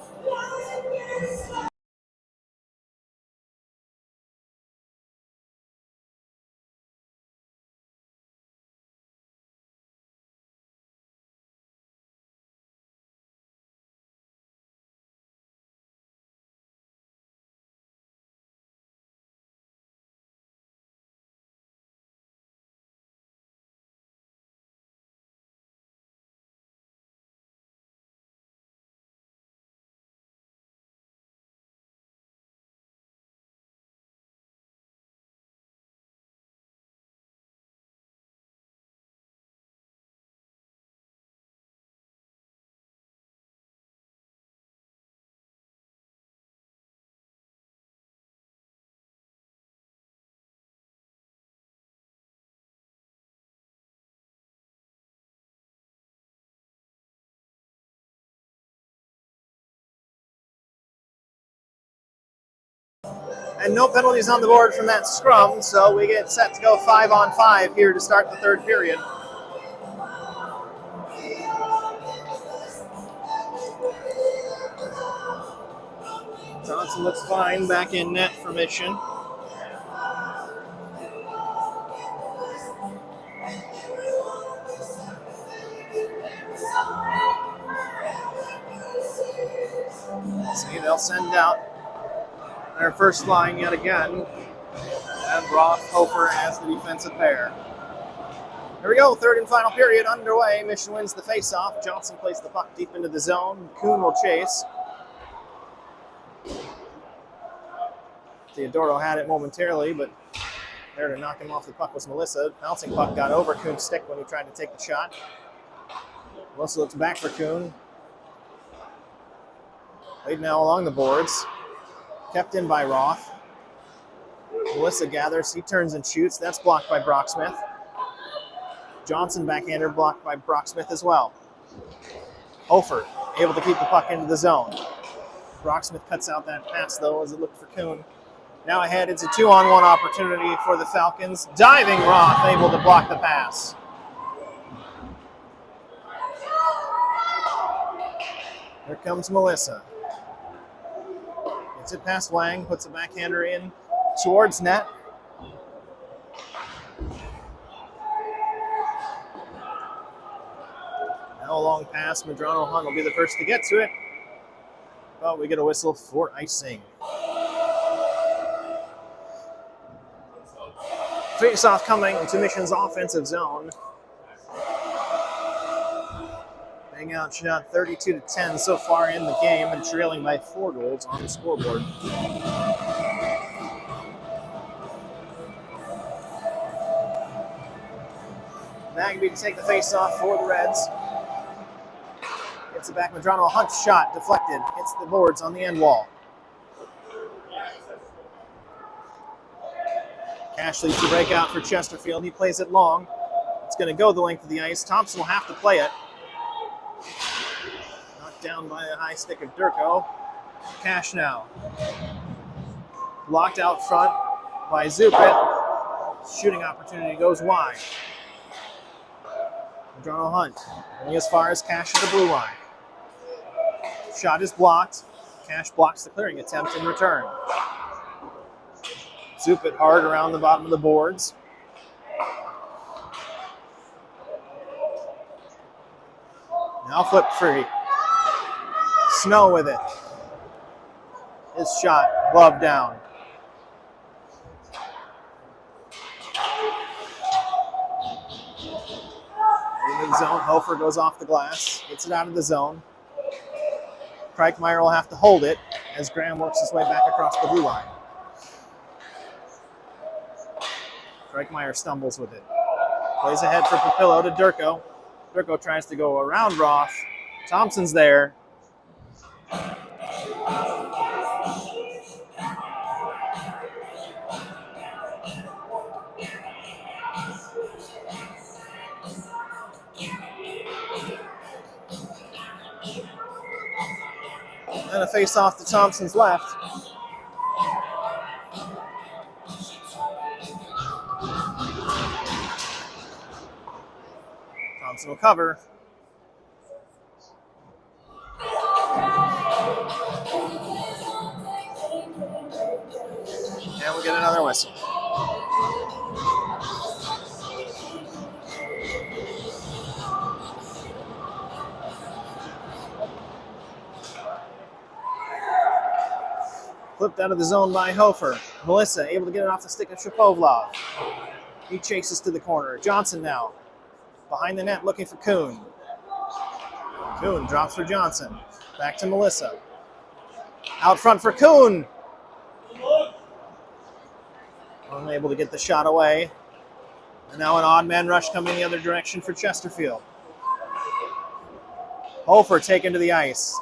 And no penalties on the board from that scrum, so we get set to go 5-on-5 here to start the third period. Johnson looks fine back in net for Mission. See, they'll send out their first line yet again. And Roth, Hofer as the defensive pair. Here we go, third and final period underway. Mission wins the faceoff. Johnson plays the puck deep into the zone. Kuhn will chase. Theodoro had it momentarily, but there to knock him off the puck was Melissa. Bouncing puck got over Kuhn's stick when he tried to take the shot. Melissa looks back for Kuhn. Played now along the boards. Kept in by Roth. Melissa gathers. He turns and shoots. That's blocked by Brocksmith. Johnson backhander blocked by Brocksmith as well. Hofer able to keep the puck into the zone. Brocksmith cuts out that pass, though, as it looked for Kuhn. Now ahead, it's a 2-on-1 opportunity for the Falcons. Diving Roth, able to block the pass. Here comes Melissa. Gets it past Wang, puts a backhander in towards net. Now a long pass. Medrano Hunt will be the first to get to it. But we get a whistle for icing. Face-off coming to Mission's offensive zone. Bang out shot 32-10 so far in the game and trailing by 4 goals on the scoreboard. Magby to take the face-off for the Reds. Gets it back. Medrano Hunt's shot deflected. Hits the boards on the end wall. Ashley to break out for Chesterfield. He plays it long. It's going to go the length of the ice. Thompson will have to play it. Knocked down by a high stick of Durko. Cash now. Blocked out front by Zupit. Shooting opportunity goes wide. Medrano Hunt only as far as Cash at the blue line. Shot is blocked. Cash blocks the clearing attempt in return. Zupit hard around the bottom of the boards. Now flip free. Snow with it. His shot, glove down. In the zone, Hofer goes off the glass, gets it out of the zone. Kreichmeyer will have to hold it as Graham works his way back across the blue line. Kreichmeyer stumbles with it. Plays ahead for Papillo to Durko. Durko tries to go around Roth. Thompson's there. And a face-off to Thompson's left. Thompson will cover. And we get another whistle. Flipped out of the zone by Hofer. Melissa able to get it off the stick of Shapovalov. He chases to the corner. Johnson now. Behind the net looking for Kuhn. Kuhn drops for Johnson. Back to Melissa. Out front for Kuhn. Unable to get the shot away. And now an odd man rush coming the other direction for Chesterfield. Hofer taken to the ice.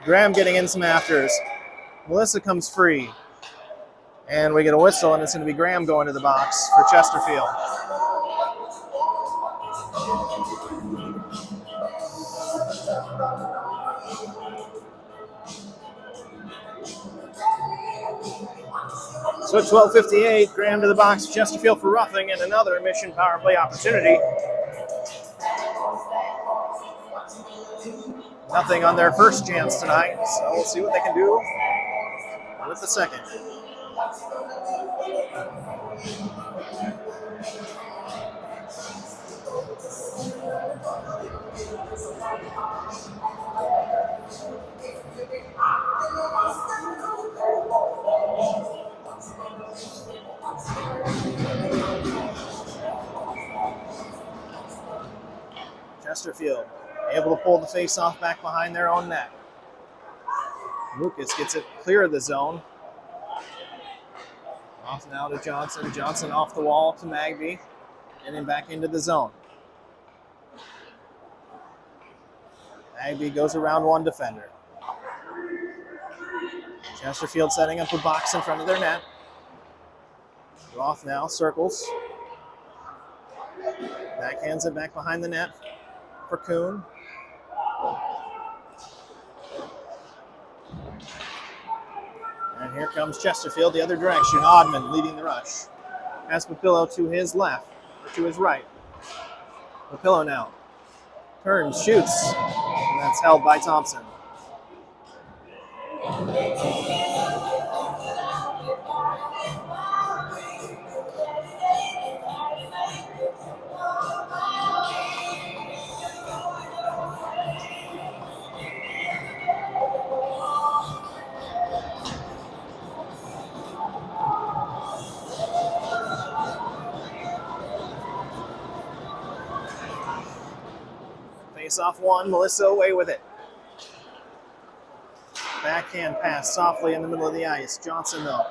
Graham getting in some afters. Melissa comes free. And we get a whistle, and it's going to be Graham going to the box for Chesterfield. So at 12:58, Graham to the box, Chesterfield for roughing, and another Mission power play opportunity. Nothing on their first chance tonight, so we'll see what they can do with the second. Chesterfield able to pull the face-off back behind their own net. Lucas gets it clear of the zone. Off now to Johnson. Johnson off the wall to Magby. And then back into the zone. Magby goes around one defender. Chesterfield setting up a box in front of their net. Roth now circles. Backhands it back behind the net for Kuhn. And here comes Chesterfield the other direction. Oddman leading the rush. Has Papillo to his left, or to his right. Papillo now turns, shoots, and that's held by Thompson. Face off one, Melissa away with it. Backhand pass softly in the middle of the ice. Johnson though,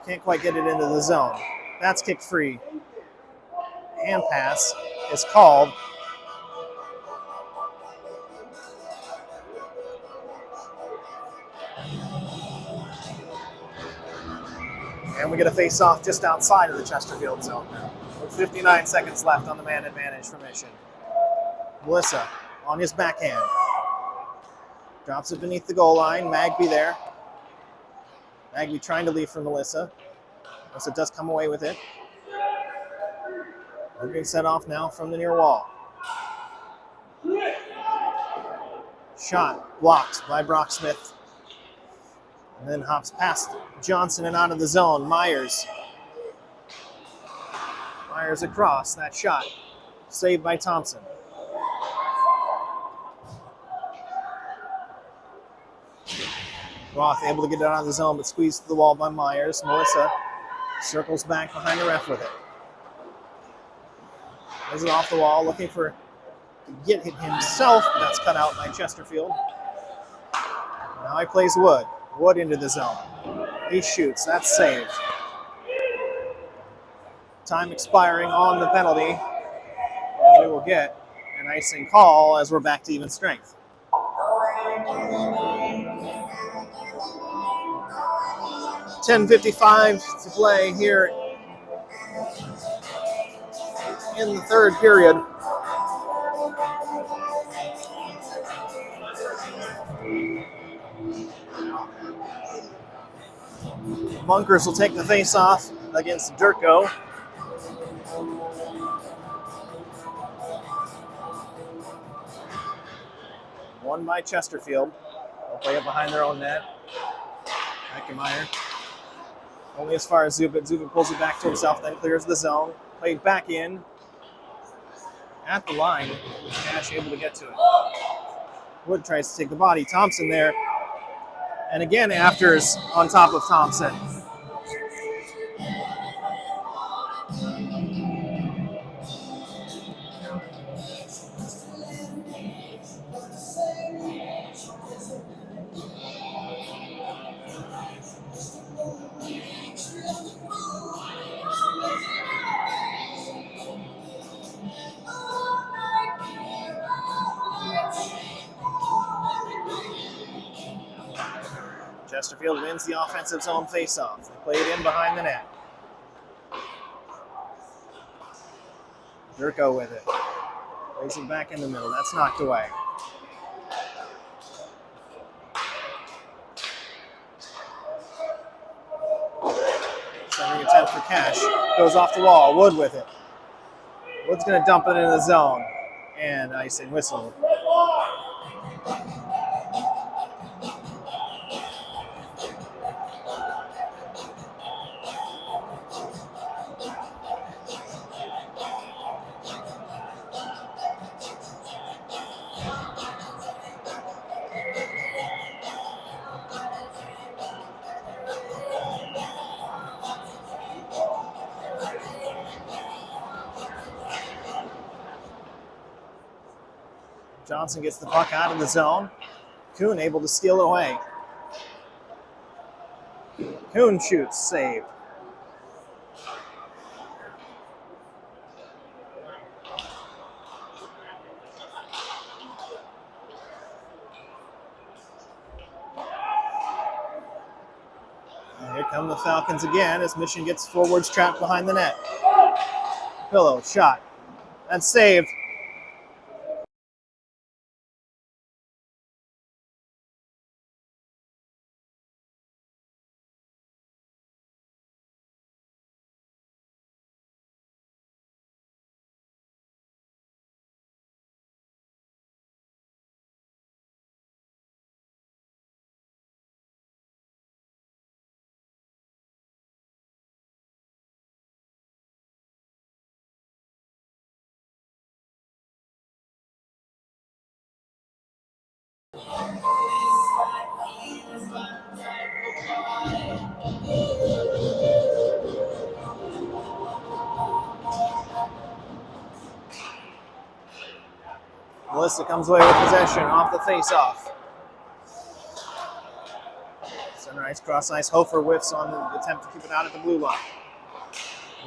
can't quite get it into the zone. That's kicked free. Hand pass is called. And we get a face off just outside of the Chesterfield zone now. With 59 seconds left on the man advantage for Mission. Melissa on his backhand. Drops it beneath the goal line. Magby there. Magby trying to leave for Melissa. Melissa does come away with it. We're getting set off now from the near wall. Shot blocked by Brock Smith. And then hops past Johnson and out of the zone. Myers. Myers across. That shot saved by Thompson. Roth able to get it out of the zone, but squeezed to the wall by Myers. Melissa circles back behind the ref with it. Is it off the wall, looking for to get it himself, but that's cut out by Chesterfield. Now he plays Wood. Wood into the zone. He shoots. That's saved. Time expiring on the penalty. And we will get an icing call as we're back to even strength. .55 to play here in the third period. Bunkers will take the face-off against Durko. Won by Chesterfield. They'll play it behind their own net. Heckemeyer. Only as far as Zubin. Zubin pulls it back to himself, then clears the zone. Played back in. At the line. Cash able to get to it. Wood tries to take the body. Thompson there. And again, Afters on top of Thompson. Chesterfield wins the offensive zone faceoff. They play it in behind the net. Durko with it. Plays it back in the middle. That's knocked away. ahead for Cash. Goes off the wall. Wood with it. Wood's going to dump it into the zone. And icing whistle. Johnson gets the puck out of the zone. Kuhn able to steal it away. Kuhn shoots, saved. And here come the Falcons again as Mission gets forwards trapped behind the net. Pillow, shot. That's saved. Melissa comes away with possession off the face-off. Center ice, cross ice. Hofer whiffs on the attempt to keep it out at the blue line.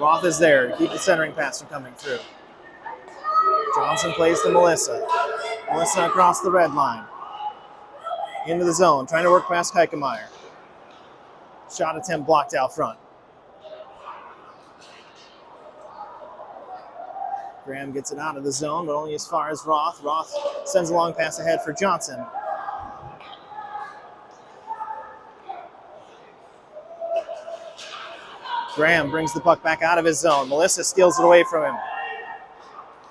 Roth is there to keep the centering pass from coming through. Johnson plays to Melissa. Melissa across the red line. Into the zone, trying to work past Keikemeyer. Shot attempt blocked out front. Graham gets it out of the zone, but only as far as Roth. Roth sends a long pass ahead for Johnson. Graham brings the puck back out of his zone. Melissa steals it away from him.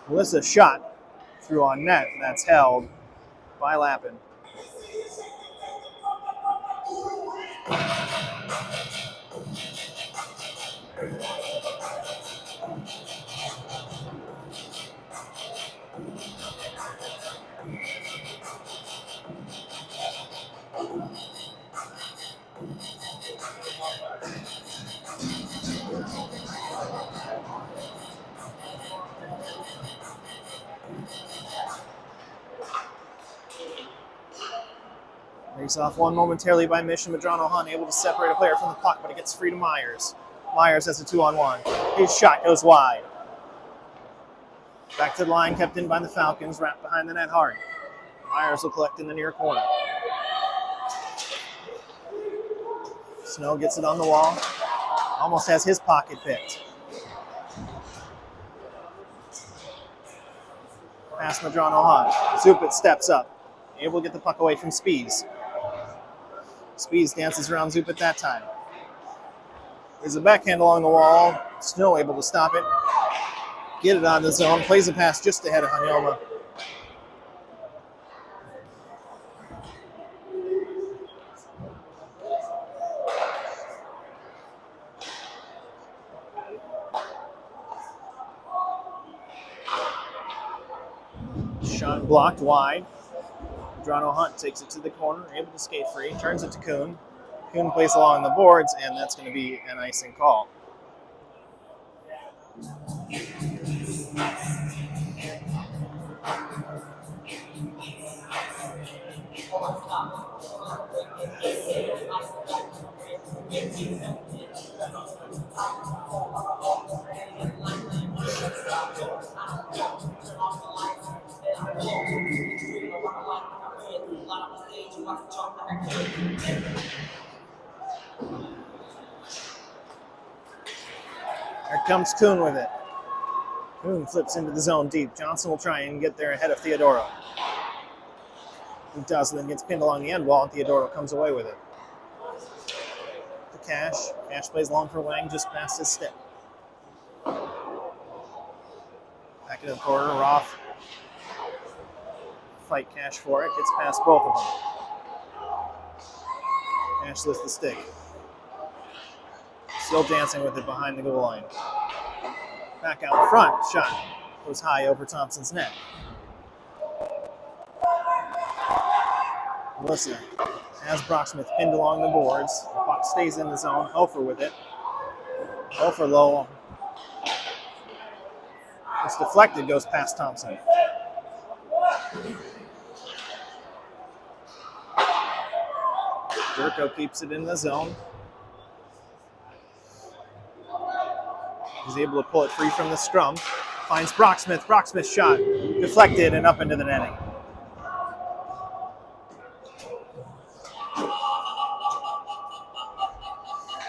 Melissa shot through on net. That's held by Lappin. Breaks off one momentarily by Mission. Madrano Hunt able to separate a player from the puck, but it gets free to Myers. Myers has a 2-on-1. His shot goes wide. Back to the line, kept in by the Falcons, wrapped behind the net hard. Myers will collect in the near corner. Snow gets it on the wall. Almost has his pocket picked. Pass Madrano Hunt. Zupit steps up. Able to get the puck away from Spees. Spees dances around Zupit that time. There's a backhand along the wall. Snow able to stop it. Get it on the zone. Plays a pass just ahead of Hanyoma. Shot blocked wide. Madrano Hunt takes it to the corner, able to skate free, turns it to Kuhn. Kuhn plays along the boards, and that's going to be an icing call. Here comes Kuhn with it. Kuhn flips into the zone deep. Johnson will try and get there ahead of Theodoro. He does, and then gets pinned along the end wall, and Theodoro comes away with it. Cash. Cash plays long for Wang, just past his stick. Back into the corner, Roth. Fight Cash for it, gets past both of them. Cash lifts the stick. Still dancing with it behind the goal line. Back out front, shot goes high over Thompson's net. Melissa has Brocksmith pinned along the boards. The puck stays in the zone. Hofer with it. Hofer low. It's deflected, goes past Thompson. Jerko keeps it in the zone. He's able to pull it free from the scrum. Finds Brocksmith. Brocksmith's shot deflected and up into the netting.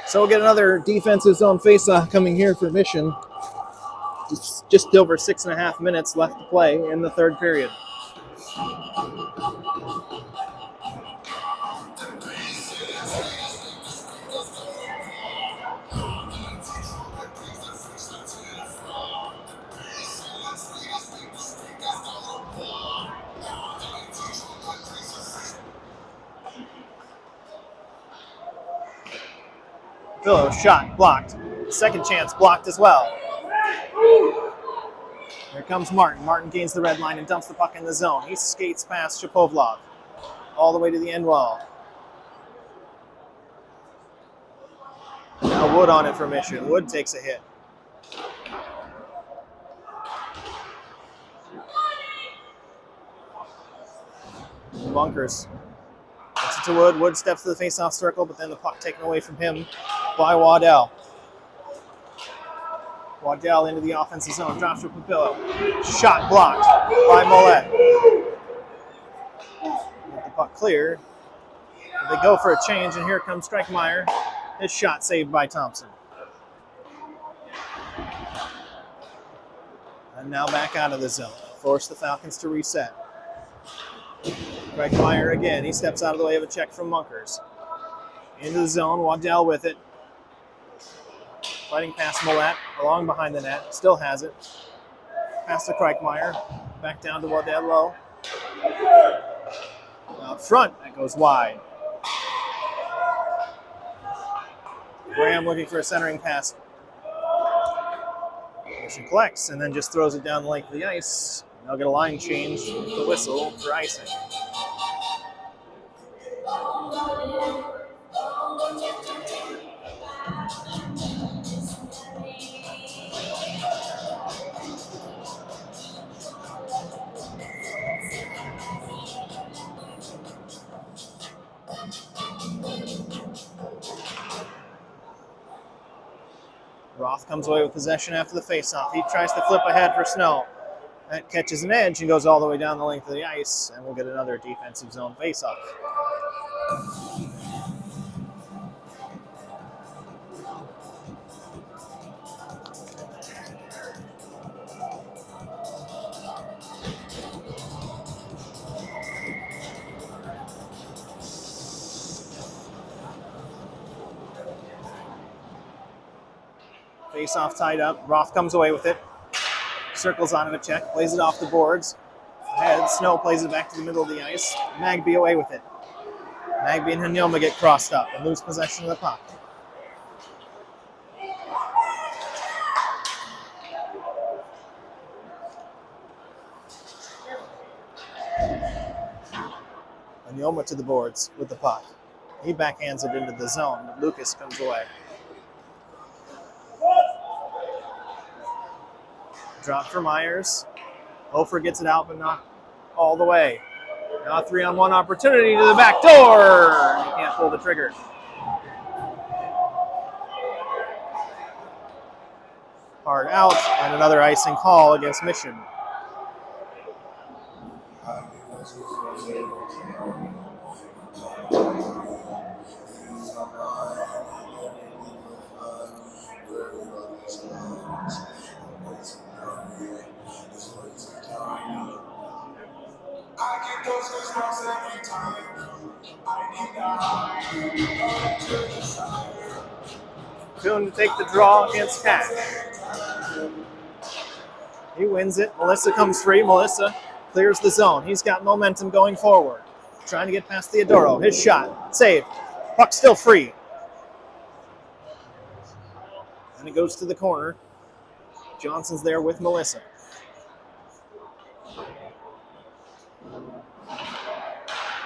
So we'll get another defensive zone faceoff coming here for Mission. Just over 6.5 minutes left to play in the third period. Phillips shot blocked. Second chance blocked as well. Here comes Martin. Martin gains the red line and dumps the puck in the zone. He skates past Shapovalov all the way to the end wall. Now Wood on it for Mission. Wood takes a hit. Bunkers. Gets it to Wood. Wood steps to the face-off circle, but then the puck taken away from him by Waddell. Waddell into the offensive zone. Drops for Papillo. Shot blocked by Mollet. Get the puck clear. They go for a change, and here comes Streichmeyer. His shot saved by Thompson. And now back out of the zone. Force the Falcons to reset. Streichmeyer again. He steps out of the way of a check from Munkers. Into the zone. Waddell with it. Fighting past Mollet, along behind the net, still has it. Pass to Streichmeyer, back down to Waddell low. Out front, that goes wide. Graham looking for a centering pass. Mission collects and then just throws it down the length of the ice. They'll get a line change with the whistle for icing. Roth comes away with possession after the faceoff. He tries to flip ahead for Snow. That catches an edge and goes all the way down the length of the ice, and we'll get another defensive zone faceoff. Face-off tied up. Roth comes away with it. Circles onto a check. Plays it off the boards. Ahead. Snow plays it back to the middle of the ice. Magby away with it. Magby and Hanyoma get crossed up and lose possession of the puck. Hanyoma to the boards with the puck. He backhands it into the zone, but Lucas comes away. Drop for Myers. Hofer gets it out, but not all the way. Now a 3-on-1 opportunity to the back door. He can't pull the trigger. Hard out, and another icing call against Mission. Kuhn to take the draw against Cash. He wins it. Melissa comes free. Melissa clears the zone. He's got momentum going forward. Trying to get past Theodoro. His shot. Save. Puck still free. And it goes to the corner. Johnson's there with Melissa.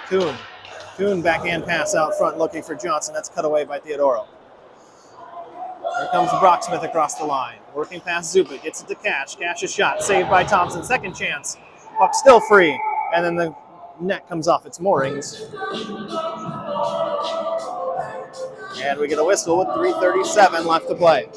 Kuhn. Kuhn backhand pass out front looking for Johnson. That's cut away by Theodoro. Here comes Brocksmith across the line. Working past Zubik. Gets it to Cash. Cash's shot. Saved by Thompson. Second chance. Puck still free. And then the net comes off its moorings. And we get a whistle with 3:37 left to play.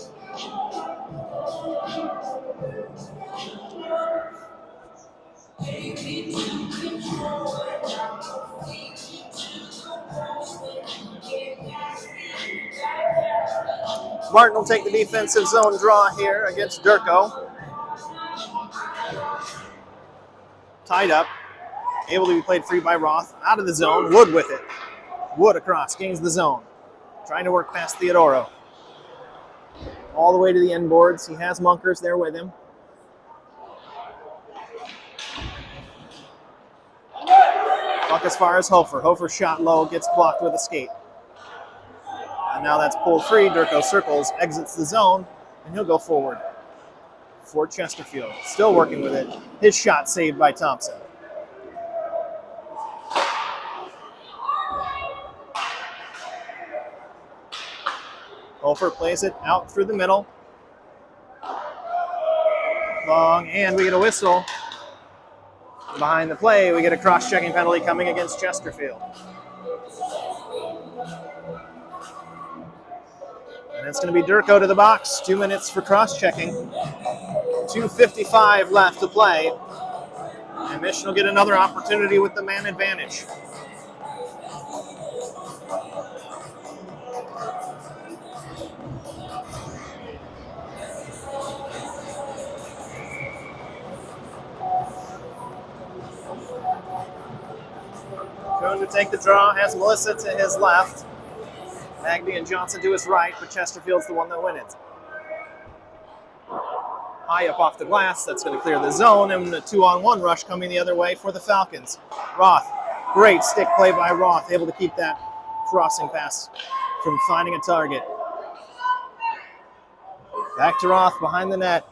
Martin will take the defensive zone draw here against Durko. Tied up. Able to be played free by Roth. Out of the zone. Wood with it. Wood across. Gains the zone. Trying to work past Theodoro. All the way to the end boards. He has Munkers there with him. Puck as far as Hofer. Hofer shot low. Gets blocked with a skate. And now that's pulled free. Durko circles, exits the zone, and he'll go forward for Chesterfield. Still working with it. His shot saved by Thompson. Hofer plays it out through the middle. Long, and we get a whistle. Behind the play, we get a cross-checking penalty coming against Chesterfield. And it's going to be Durko to the box. 2 minutes for cross-checking. 2:55 left to play. And Mission will get another opportunity with the man advantage. Going to take the draw, has Melissa to his left. Magby and Johnson to his right, but Chesterfield's the one that wins it. High up off the glass, that's going to clear the zone, and a 2-on-1 rush coming the other way for the Falcons. Roth, great stick play by Roth, able to keep that crossing pass from finding a target. Back to Roth behind the net.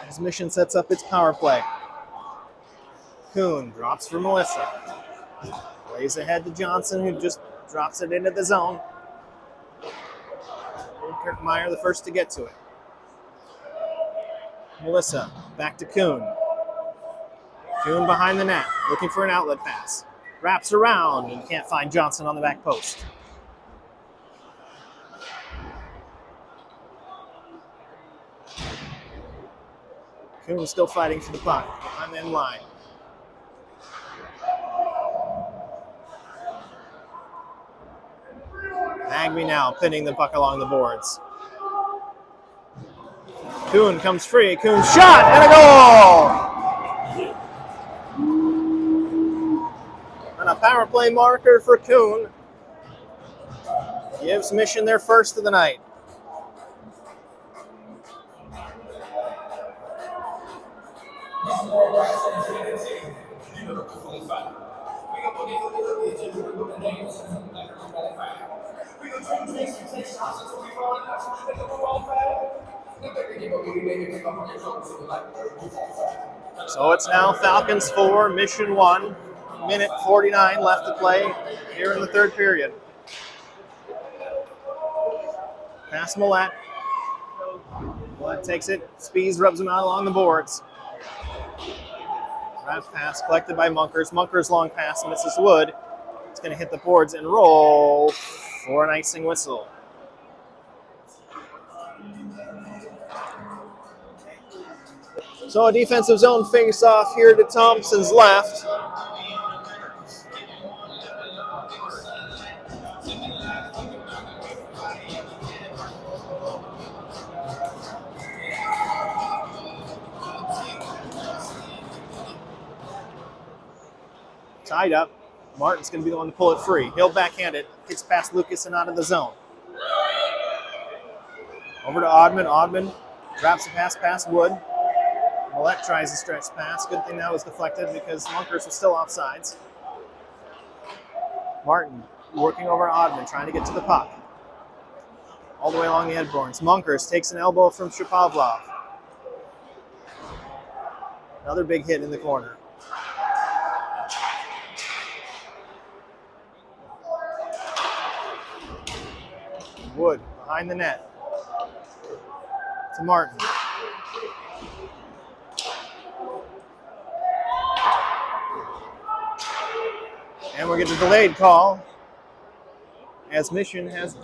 As Mission sets up its power play. Kuhn drops for Melissa. Plays ahead to Johnson, who just drops it into the zone. Kirkmeyer the first to get to it. Melissa, back to Kuhn. Kuhn behind the net, looking for an outlet pass. Wraps around and can't find Johnson on the back post. Kuhn still fighting for the puck behind the end line. Magby now pinning the puck along the boards. Kuhn comes free. Kuhn shot and a goal! And a power play marker for Kuhn. Gives Mission their first of the night. So it's now Falcons 4, Mission 1. Minute 49 left to play here in the third period. Pass Millette. Millette takes it. Spees rubs him out along the boards. Right pass collected by Munkers. Munkers long pass misses Wood. It's going to hit the boards and roll for an icing whistle. So a defensive zone face-off here to Thompson's left. Tied up. Martin's going to be the one to pull it free. He'll backhand it. Kicks past Lucas and out of the zone. Over to Oddman. Oddman drops a pass past Wood. Millette tries a stretch pass. Good thing that was deflected because Munkers was still offsides. Martin working over Oddman, trying to get to the puck. All the way along the headboards. Munkers takes an elbow from Shapovalov. Another big hit in the corner. Wood behind the net. To Martin. And we're getting a delayed call as Mission has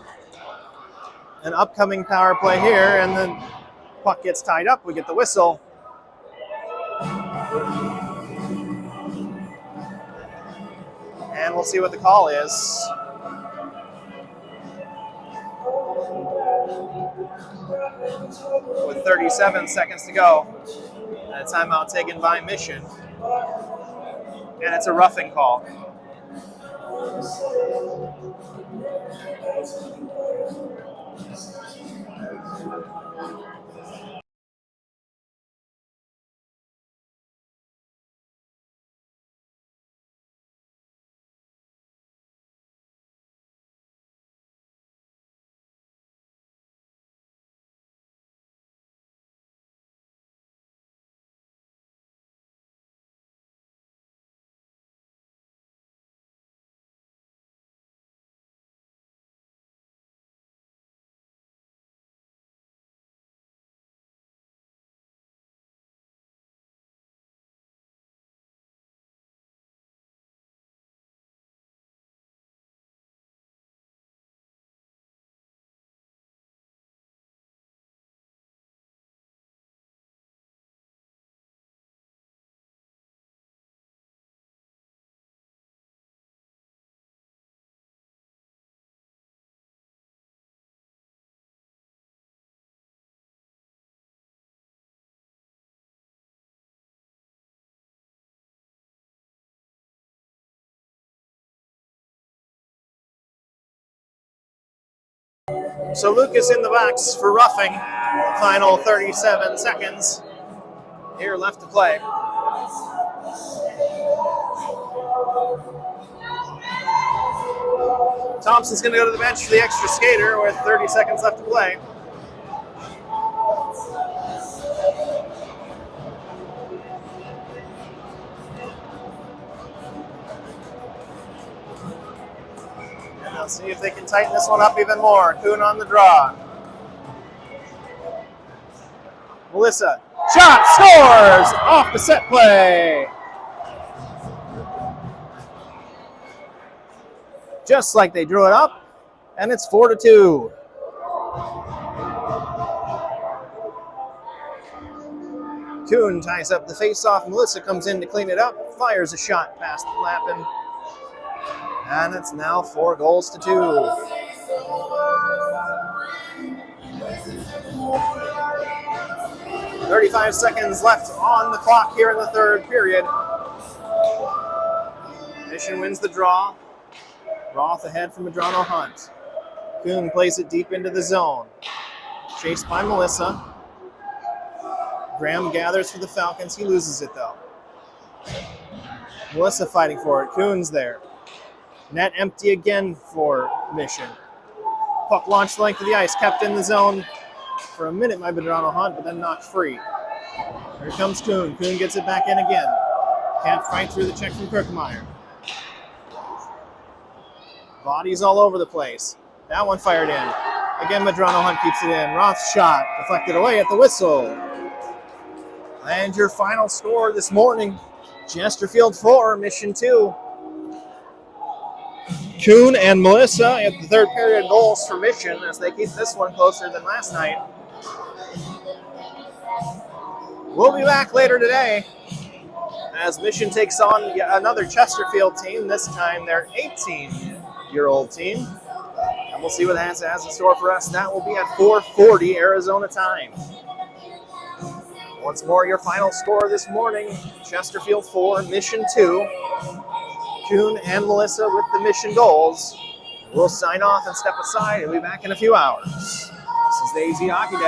an upcoming power play here, and the puck gets tied up. We get the whistle. And we'll see what the call is. With 37 seconds to go. And a timeout taken by Mission. And it's a roughing call. So Lucas in the box for roughing. Final 37 seconds here left to play. Thompson's going to go to the bench for the extra skater with 30 seconds left to play. And they'll see if they can tighten this one up even more. Kuhn on the draw. Melissa, shot, scores! Off the set play. Just like they drew it up, and it's 4-2. Kuhn ties up the face-off. Melissa comes in to clean it up, fires a shot past Lappin, and it's now 4-2. 35 seconds left on the clock here in the third period. Mission wins the draw. Roth ahead from Medrano Hunt. Kuhn plays it deep into the zone. Chased by Melissa. Graham gathers for the Falcons. He loses it though. Melissa fighting for it. Kuhn's there. Net empty again for Mission. Puck launched the length of the ice. Kept in the zone for a minute by Medrano Hunt, but then knocked free. Here comes Kuhn. Kuhn gets it back in again. Can't fight through the check from Kirkmeyer. Bodies all over the place. That one fired in. Again, Medrano Hunt keeps it in. Roth's shot deflected away at the whistle. And your final score this morning, Chesterfield 4, Mission 2. Kuhn and Melissa at the third period goals for Mission as they keep this one closer than last night. We'll be back later today as Mission takes on yet another Chesterfield team, this time their 18-year-old team. And we'll see what that has in store for us. That will be at 4:40 Arizona time. Once more, your final score this morning, Chesterfield 4, Mission 2. Kuhn and Melissa with the Mission goals. We'll sign off and step aside and be back in a few hours. This is is the AZ Hockey Dad.